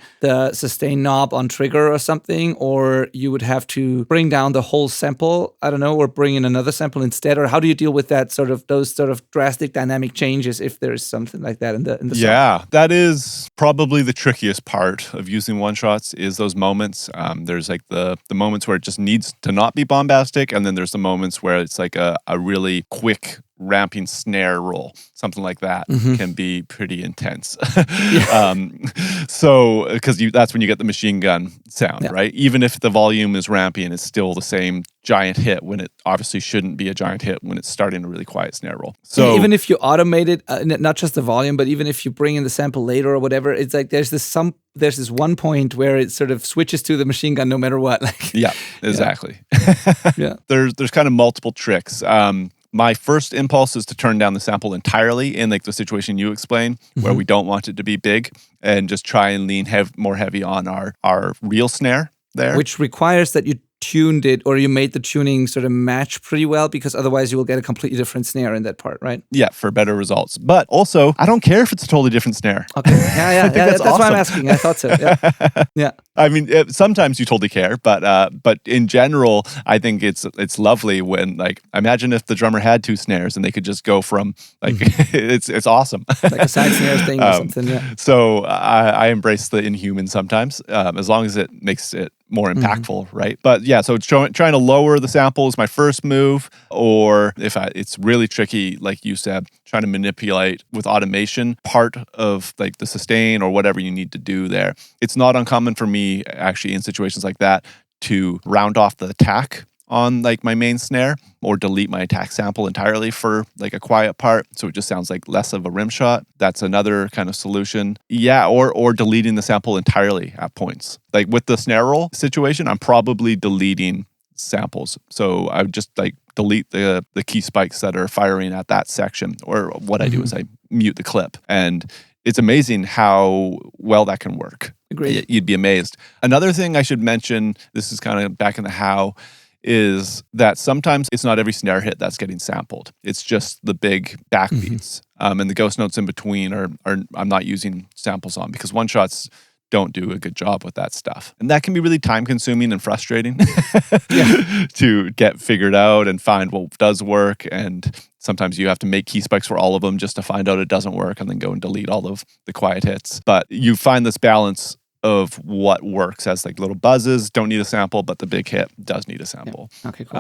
sustain knob on trigger or something, or you would have to bring down the whole sample, I don't know, or bring in another sample instead, or how do you deal with those sort of drastic dynamic changes if there's something like that in the song? Yeah, that is probably the trickiest part of using one-shots is those moments. There's like the moments where it just needs to not be bombastic, and then there's the moments where it's like a really quick ramping snare roll, something like that can be pretty intense. So because that's when you get the machine gun sound, right? Even if the volume is ramping, it's still the same giant hit when it obviously shouldn't be a giant hit when it's starting a really quiet snare roll. So even if you automate it, not just the volume, but even if you bring in the sample later or whatever, it's like there's this one point where it sort of switches to the machine gun no matter what. Like, yeah, exactly. Yeah. There's kind of multiple tricks. My first impulse is to turn down the sample entirely in like the situation you explained, where we don't want it to be big, and just try and lean more heavy on our real snare there. Which requires that you tuned it or you made the tuning sort of match pretty well, because otherwise you will get a completely different snare in that part, right? Yeah, for better results. But also, I don't care if it's a totally different snare. Okay. Yeah. That's awesome. why I'm asking. I thought so. Yeah. Yeah. I mean, sometimes you totally care, but in general, I think it's lovely when, like, imagine if the drummer had two snares and they could just go from like it's awesome, Like a side snare thing or something. Yeah. So I embrace the inhuman sometimes, as long as it makes it more impactful, right? But yeah, so trying to lower the sample is my first move, or if it's really tricky, like you said, trying to manipulate with automation part of like the sustain or whatever you need to do there. It's not uncommon for me actually in situations like that to round off the attack on like my main snare or delete my attack sample entirely for like a quiet part, so it just sounds like less of a rim shot. That's another kind of solution. Yeah, or deleting the sample entirely at points. Like with the snare roll situation, I'm probably deleting samples. So I would just like delete the key spikes that are firing at that section. Or what I do is I mute the clip. And it's amazing how well that can work. Agreed. You'd be amazed. Another thing I should mention, this is kind of back in the how, is that sometimes it's not every snare hit that's getting sampled. It's just the big backbeats. And the ghost notes in between are I'm not using samples on, because one shots don't do a good job with that stuff. And that can be really time consuming and frustrating to get figured out and find what does work. And sometimes you have to make key spikes for all of them just to find out it doesn't work and then go and delete all of the quiet hits. But you find this balance of what works as like little buzzes, don't need a sample, but the big hit does need a sample. Yeah. Okay, cool.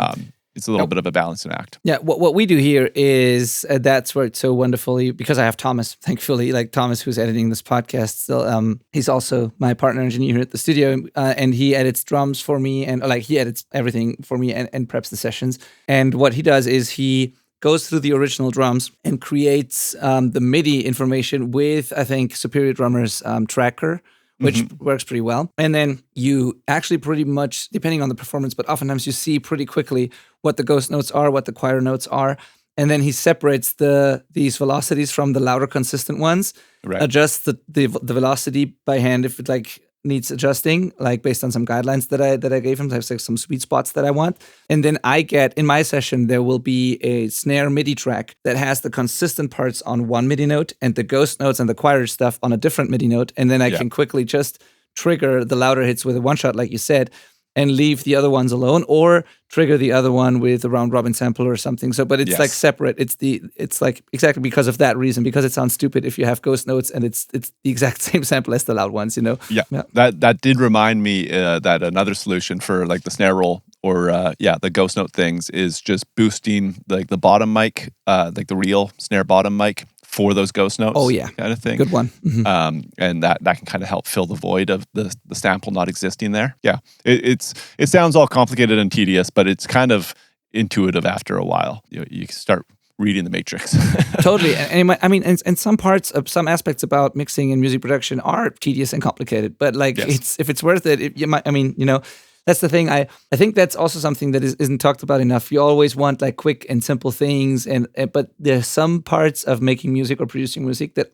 It's a little bit of a balancing act. Yeah, what we do here is that's where it's so wonderfully, because I have Thomas, thankfully, like Thomas, who's editing this podcast still. He's also my partner engineer here at the studio, and he edits drums for me, and like he edits everything for me and preps the sessions. And what he does is he goes through the original drums and creates the MIDI information with, I think, Superior Drummer's tracker, which works pretty well. And then you actually pretty much, depending on the performance, but oftentimes you see pretty quickly what the ghost notes are, what the quieter notes are. And then he separates these velocities from the louder consistent ones, adjusts the velocity by hand if it like needs adjusting, like based on some guidelines that I gave him. There's like some sweet spots that I want. And then I get, in my session, there will be a snare MIDI track that has the consistent parts on one MIDI note and the ghost notes and the quieter stuff on a different MIDI note. And then I can quickly just trigger the louder hits with a one shot, like you said, and leave the other ones alone, or trigger the other one with a round robin sample or something. So, but it's like separate. It's like exactly because of that reason, because it sounds stupid if you have ghost notes and it's the exact same sample as the loud ones, you know? Yeah. That did remind me that another solution for like the snare roll or the ghost note things is just boosting like the bottom mic, like the real snare bottom mic for those ghost notes. Oh yeah, kind of thing. Good one. And that can kind of help fill the void of the sample not existing there. Yeah, it sounds all complicated and tedious, but it's kind of intuitive after a while. You start reading the matrix. Totally. And some parts of some aspects about mixing and music production are tedious and complicated, but like if it's worth it, you might. I mean, you know. That's the thing. I think that's also something that isn't talked about enough. You always want like quick and simple things, but there's some parts of making music or producing music that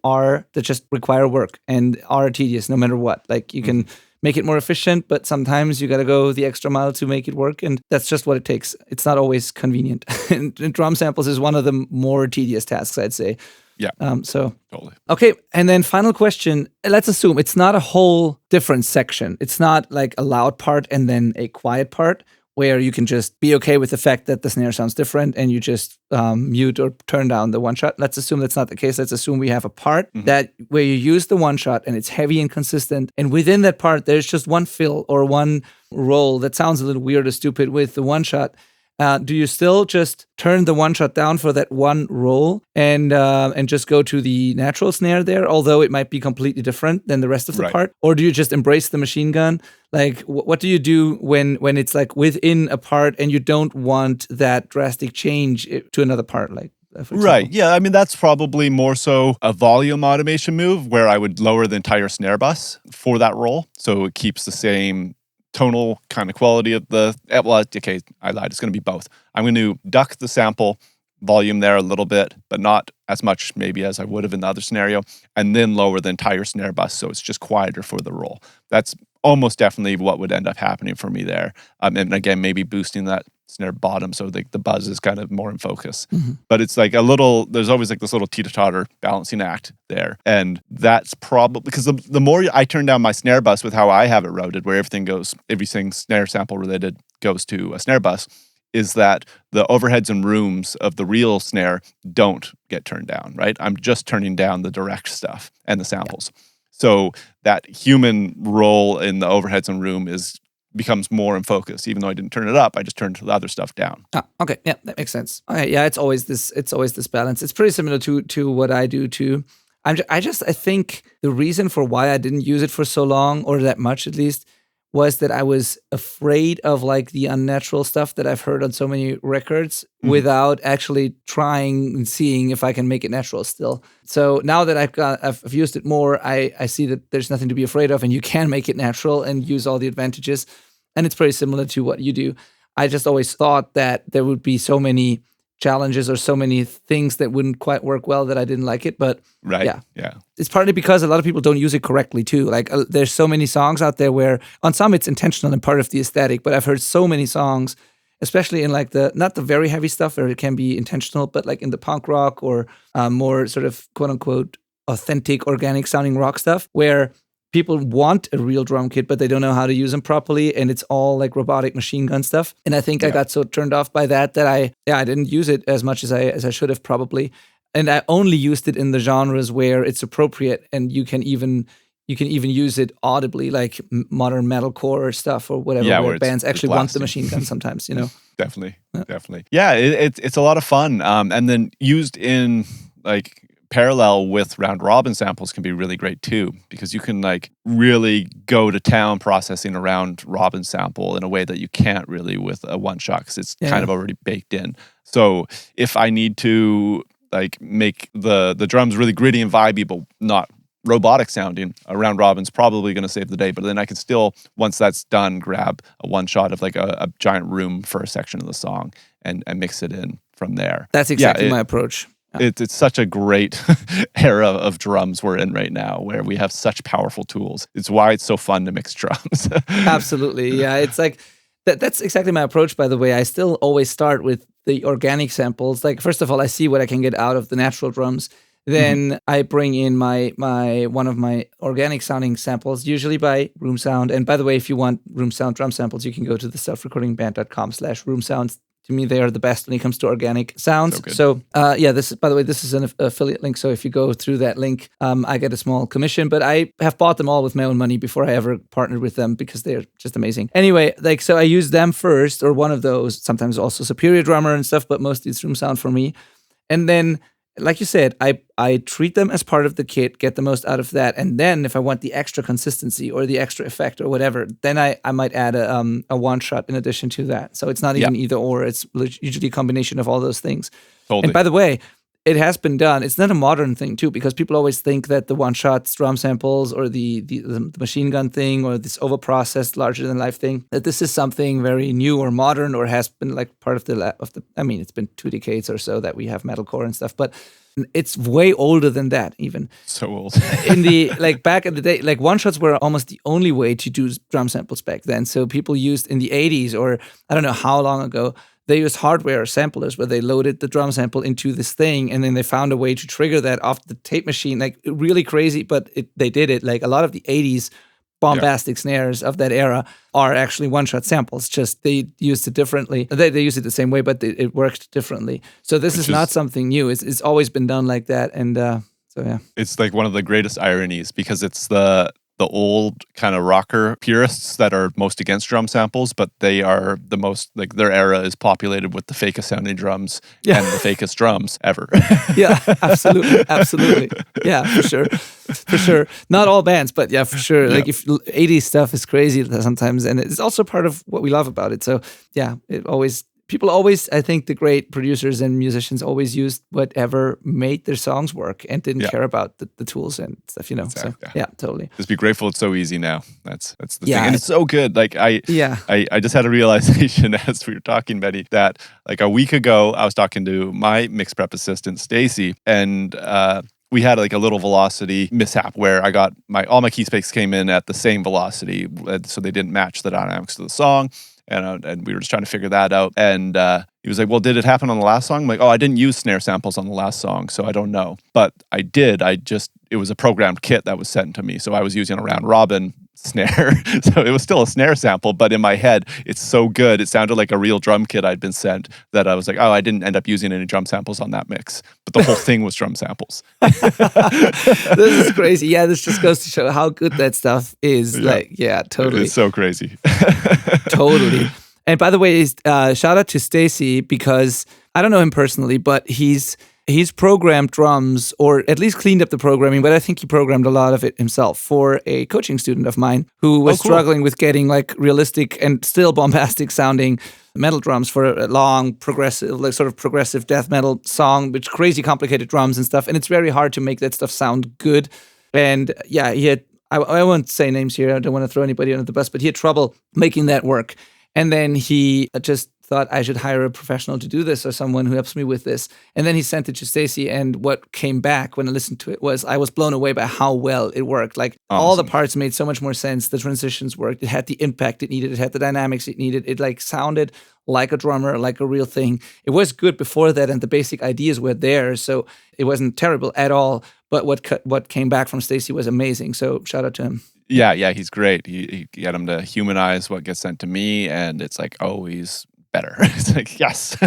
just require work and are tedious no matter what. Like you can make it more efficient, but sometimes you got to go the extra mile to make it work, and that's just what it takes. It's not always convenient. and drum samples is one of the more tedious tasks, I'd say. Yeah. Totally. Okay. And then final question. Let's assume it's not a whole different section. It's not like a loud part and then a quiet part where you can just be okay with the fact that the snare sounds different and you just mute or turn down the one shot. Let's assume that's not the case. Let's assume we have a part that where you use the one shot and it's heavy and consistent. And within that part, there's just one fill or one roll that sounds a little weird or stupid with the one shot. Do you still just turn the one shot down for that one roll and just go to the natural snare there, although it might be completely different than the rest of the part? Or do you just embrace the machine gun? Like, what do you do when it's like within a part and you don't want that drastic change to another part? Like, right. Yeah. I mean, that's probably more so a volume automation move where I would lower the entire snare bus for that roll, so it keeps the same tonal kind of quality of the, okay, I lied. It's going to be both. I'm going to duck the sample volume there a little bit, but not as much maybe as I would have in the other scenario, and then lower the entire snare bus so it's just quieter for the roll. That's almost definitely what would end up happening for me there. And again, maybe boosting that snare bottom so the buzz is kind of more in focus. But it's like there's always like this little teeter-totter balancing act there. And that's probably because the more I turn down my snare bus with how I have it routed, where everything snare sample related goes to a snare bus, is that the overheads and rooms of the real snare don't get turned down, right? I'm just turning down the direct stuff and the samples. So that human role in the overheads and room is becomes more in focus. Even though I didn't turn it up, I just turned the other stuff down. Ah, okay, yeah, that makes sense. Okay, yeah, it's always this balance. It's pretty similar to what I do too. I think the reason for why I didn't use it for so long, or that much at least, was that I was afraid of like the unnatural stuff that I've heard on so many records without actually trying and seeing if I can make it natural still. So now that I've used it more, I see that there's nothing to be afraid of, and you can make it natural and use all the advantages. And it's pretty similar to what you do. I just always thought that there would be so many challenges or so many things that wouldn't quite work well that I didn't like it. But yeah. It's partly because a lot of people don't use it correctly too. Like there's so many songs out there where on some it's intentional and part of the aesthetic, but I've heard so many songs, especially in like not the very heavy stuff where it can be intentional, but like in the punk rock or more sort of quote unquote authentic organic sounding rock stuff where people want a real drum kit, but they don't know how to use them properly, and it's all like robotic machine gun stuff. And I think I got so turned off by that I didn't use it as much as I should have probably. And I only used it in the genres where it's appropriate, and you can even use it audibly, like modern metalcore stuff or whatever, where bands actually want the machine gun sometimes, you know. Definitely. Yeah, it's a lot of fun, and then used in like parallel with round robin samples can be really great too, because you can like really go to town processing a round robin sample in a way that you can't really with a one shot, because it's kind of already baked in. So if I need to like make the drums really gritty and vibey but not robotic sounding, a round robin's probably going to save the day. But then I can still, once that's done, grab a one shot of like a giant room for a section of the song and mix it in from there. That's exactly my approach. It's such a great era of drums we're in right now, where we have such powerful tools. It's why it's so fun to mix drums. Absolutely, yeah. It's like that's exactly my approach. By the way, I still always start with the organic samples. Like first of all, I see what I can get out of the natural drums. Then I bring in my one of my organic sounding samples, usually by Room Sound. And by the way, if you want Room Sound drum samples, you can go to the selfrecordingband.com/roomsounds. To me, they are the best when it comes to organic sounds. So this is, by the way, this is an affiliate link. So if you go through that link, I get a small commission. But I have bought them all with my own money before I ever partnered with them, because they're just amazing. Anyway, like so I use them first, or one of those, sometimes also Superior Drummer and stuff, but mostly it's Room Sound for me. And then, like you said, I treat them as part of the kit, get the most out of that, and then if I want the extra consistency or the extra effect or whatever, then I might add a one shot in addition to that. So it's not even either or; it's usually a combination of all those things. Totally. And by the way, it has been done. It's not a modern thing too, because people always think that the one shot drum samples or the machine gun thing or this over processed larger than life thing, that this is something very new or modern, or has been like part of the. I mean, it's been 2 decades or so that we have metalcore and stuff, but it's way older than that even. So old. In the back in the day, like one shots were almost the only way to do drum samples back then. So people used in the 80s, or I don't know how long ago, they used hardware samplers where they loaded the drum sample into this thing, and then they found a way to trigger that off the tape machine. Like really crazy, but they did it. Like a lot of the 80s bombastic snares of that era are actually one-shot samples. Just they used it differently. They used it the same way, but it worked differently. So this is not something new. It's always been done like that, and so yeah. It's like one of the greatest ironies, because it's the old kind of rocker purists that are most against drum samples, but they are the most, like their era is populated with the fakest sounding drums and the fakest drums ever. Yeah, absolutely. Yeah, for sure. Not all bands, but yeah, for sure. Like if 80s stuff is crazy sometimes, and it's also part of what we love about it. So yeah, people always, I think the great producers and musicians always used whatever made their songs work and didn't care about the tools and stuff, you know. Exactly. So yeah, totally. Just be grateful it's so easy now. That's the thing. And it's so good. Like I just had a realization as we were talking, Betty, that like a week ago I was talking to my mix prep assistant, Stacy, and we had like a little velocity mishap where I got all my key specs came in at the same velocity, so they didn't match the dynamics of the song. And we were just trying to figure that out. And he was like, well, did it happen on the last song? I'm like, I didn't use snare samples on the last song, so I don't know. But I did. It was a programmed kit that was sent to me. So I was using a round robin snare. So it was still a snare sample, but in my head, it's so good. It sounded like a real drum kit I'd been sent that I was like, oh, I didn't end up using any drum samples on that mix. But the whole thing was drum samples. This is crazy. Yeah, this just goes to show how good that stuff is. Totally. It's so crazy. Totally. And by the way, shout out to Stacy, because I don't know him personally, but he's programmed drums, or at least cleaned up the programming, but I think he programmed a lot of it himself for a coaching student of mine who was struggling with getting like realistic and still bombastic sounding metal drums for a long progressive, like sort of progressive death metal song with crazy complicated drums and stuff. And it's very hard to make that stuff sound good. And yeah, he had, I won't say names here, I don't want to throw anybody under the bus, but he had trouble making that work. And then he just thought I should hire a professional to do this, or someone who helps me with this. And then he sent it to Stacy, and what came back when I listened to it was I was blown away by how well it worked. Like all the parts made so much more sense. The transitions worked. It had the impact it needed. It had the dynamics it needed. It like sounded like a drummer, like a real thing. It was good before that, and the basic ideas were there, so it wasn't terrible at all. But what came back from Stacy was amazing. So shout out to him. Yeah, he's great. He got him to humanize what gets sent to me, and it's like, oh, he's better. It's like, yes.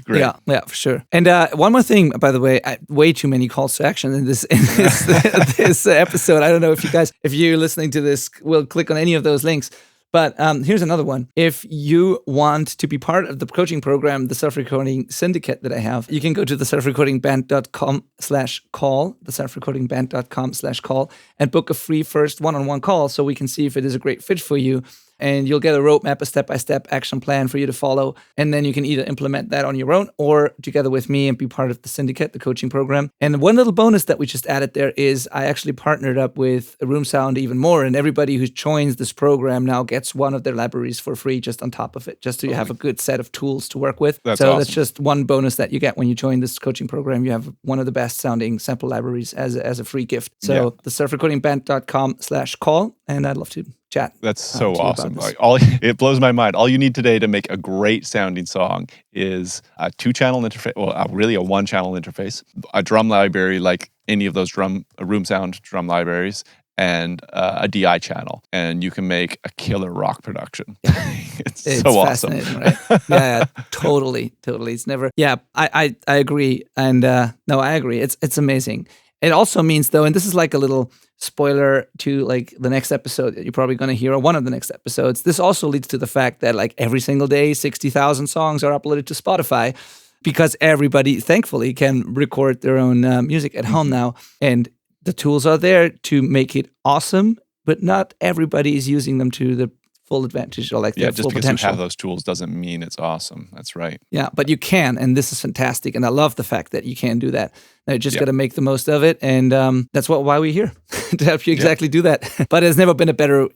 Great. Yeah, for sure. And one more thing, by the way, way too many calls to action in this this episode. I don't know if you're listening to this, will click on any of those links. But here's another one. If you want to be part of the coaching program, the self-recording syndicate that I have, you can go to the selfrecordingband.com/call, the selfrecordingband.com/call, and book a free first one-on-one call so we can see if it is a great fit for you. And you'll get a roadmap, a step-by-step action plan for you to follow. And then you can either implement that on your own or together with me and be part of the syndicate, the coaching program. And one little bonus that we just added there is I actually partnered up with Room Sound even more. And everybody who joins this program now gets one of their libraries for free just on top of it, just so you have a good set of tools to work with. That's awesome. That's just one bonus that you get when you join this coaching program. You have one of the best sounding sample libraries as a free gift. So the selfrecordingband.com/call. And I'd love to chat. That's so awesome. Like, it blows my mind. All you need today to make a great sounding song is a 2-channel interface, really a 1-channel interface, a drum library like any of those Room Sound drum libraries, and a DI channel, and you can make a killer rock production. It's so awesome. Right? Yeah, totally. It's never. Yeah, I agree, and no, I agree. It's amazing. It also means though, and this is like a little spoiler to like the next episode that you're probably going to hear, or one of the next episodes. This also leads to the fact that like every single day, 60,000 songs are uploaded to Spotify, because everybody, thankfully, can record their own music at home now, and the tools are there to make it awesome. But not everybody is using them to the full advantage, or like their full potential. Just because you have those tools doesn't mean it's awesome. That's right. Yeah, but you can, and this is fantastic, and I love the fact that you can do that. Now you just got to make the most of it, and that's why we're here, to help you exactly do that. But it's never been a better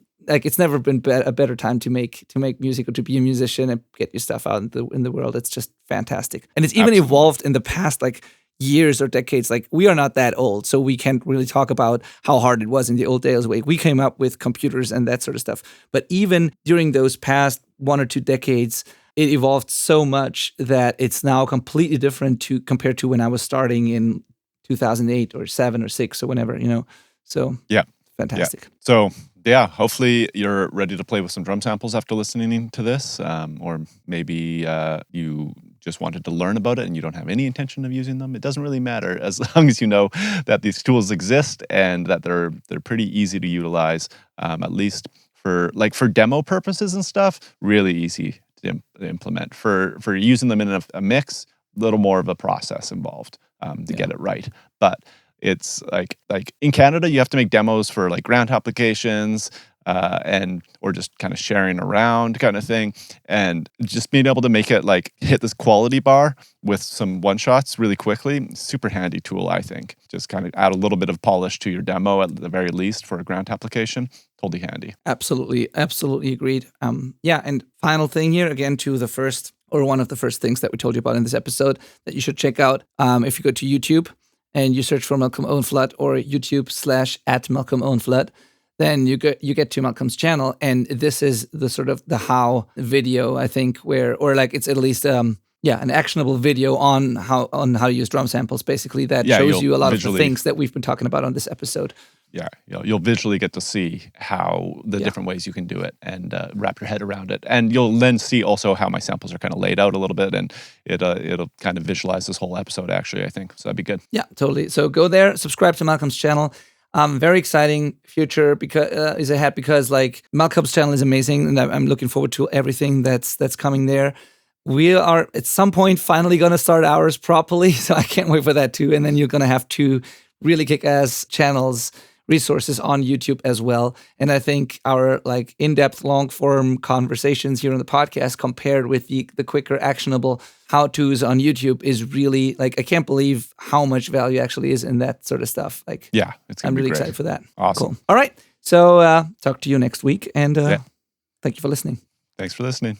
time to make music or to be a musician and get your stuff out in the world. It's just fantastic, and it's even evolved in the past like years or decades. Like, we are not that old, so we can't really talk about how hard it was in the old days. We came up with computers and that sort of stuff. But even during those past 1 or 2 decades, it evolved so much that it's now completely different compared to when I was starting in 2008 or 7 or 6 or whenever, So fantastic. Yeah. So hopefully you're ready to play with some drum samples after listening to this, or maybe you just wanted to learn about it and you don't have any intention of using them. It doesn't really matter, as long as you know that these tools exist and that they're pretty easy to utilize, at least for demo purposes and stuff. Really easy to implement. For using them in a mix, a little more of a process involved to get it right. But it's like in Canada, you have to make demos for like grant applications, or just kind of sharing around kind of thing, and just being able to make it like hit this quality bar with some one-shots really quickly. Super handy tool, I think. Just kind of add a little bit of polish to your demo at the very least for a grant application. Totally handy. Absolutely agreed. And final thing here, again, to the first, or one of the first things that we told you about in this episode that you should check out. If you go to YouTube and you search for Malcolm Owenflat, or YouTube/@MalcolmOwenflat, then you get to Malcolm's channel, and this is the sort of the how video, I think, it's at least an actionable video on how to use drum samples, basically, that shows you a lot of the things that we've been talking about on this episode. Yeah, you'll visually get to see how the Yeah. different ways you can do it and wrap your head around it. And you'll then see also how my samples are kind of laid out a little bit, and it'll kind of visualize this whole episode, actually, I think. So that'd be good. Yeah, totally. So go there, subscribe to Malcolm's channel. Very exciting future because is ahead, because like Malcolm's channel is amazing, and I'm looking forward to everything that's coming there. We are at some point finally gonna start ours properly, so I can't wait for that too. And then you're gonna have 2 really kick-ass channels, resources on YouTube as well. And I think our like in-depth, long-form conversations here on the podcast compared with the quicker, actionable how-tos on YouTube is really like, I can't believe how much value actually is in that sort of stuff. Like, Yeah, it's gonna I'm be really great. excited for that. Awesome. Cool. All right. So talk to you next week, and Yeah. thank you for listening. Thanks for listening.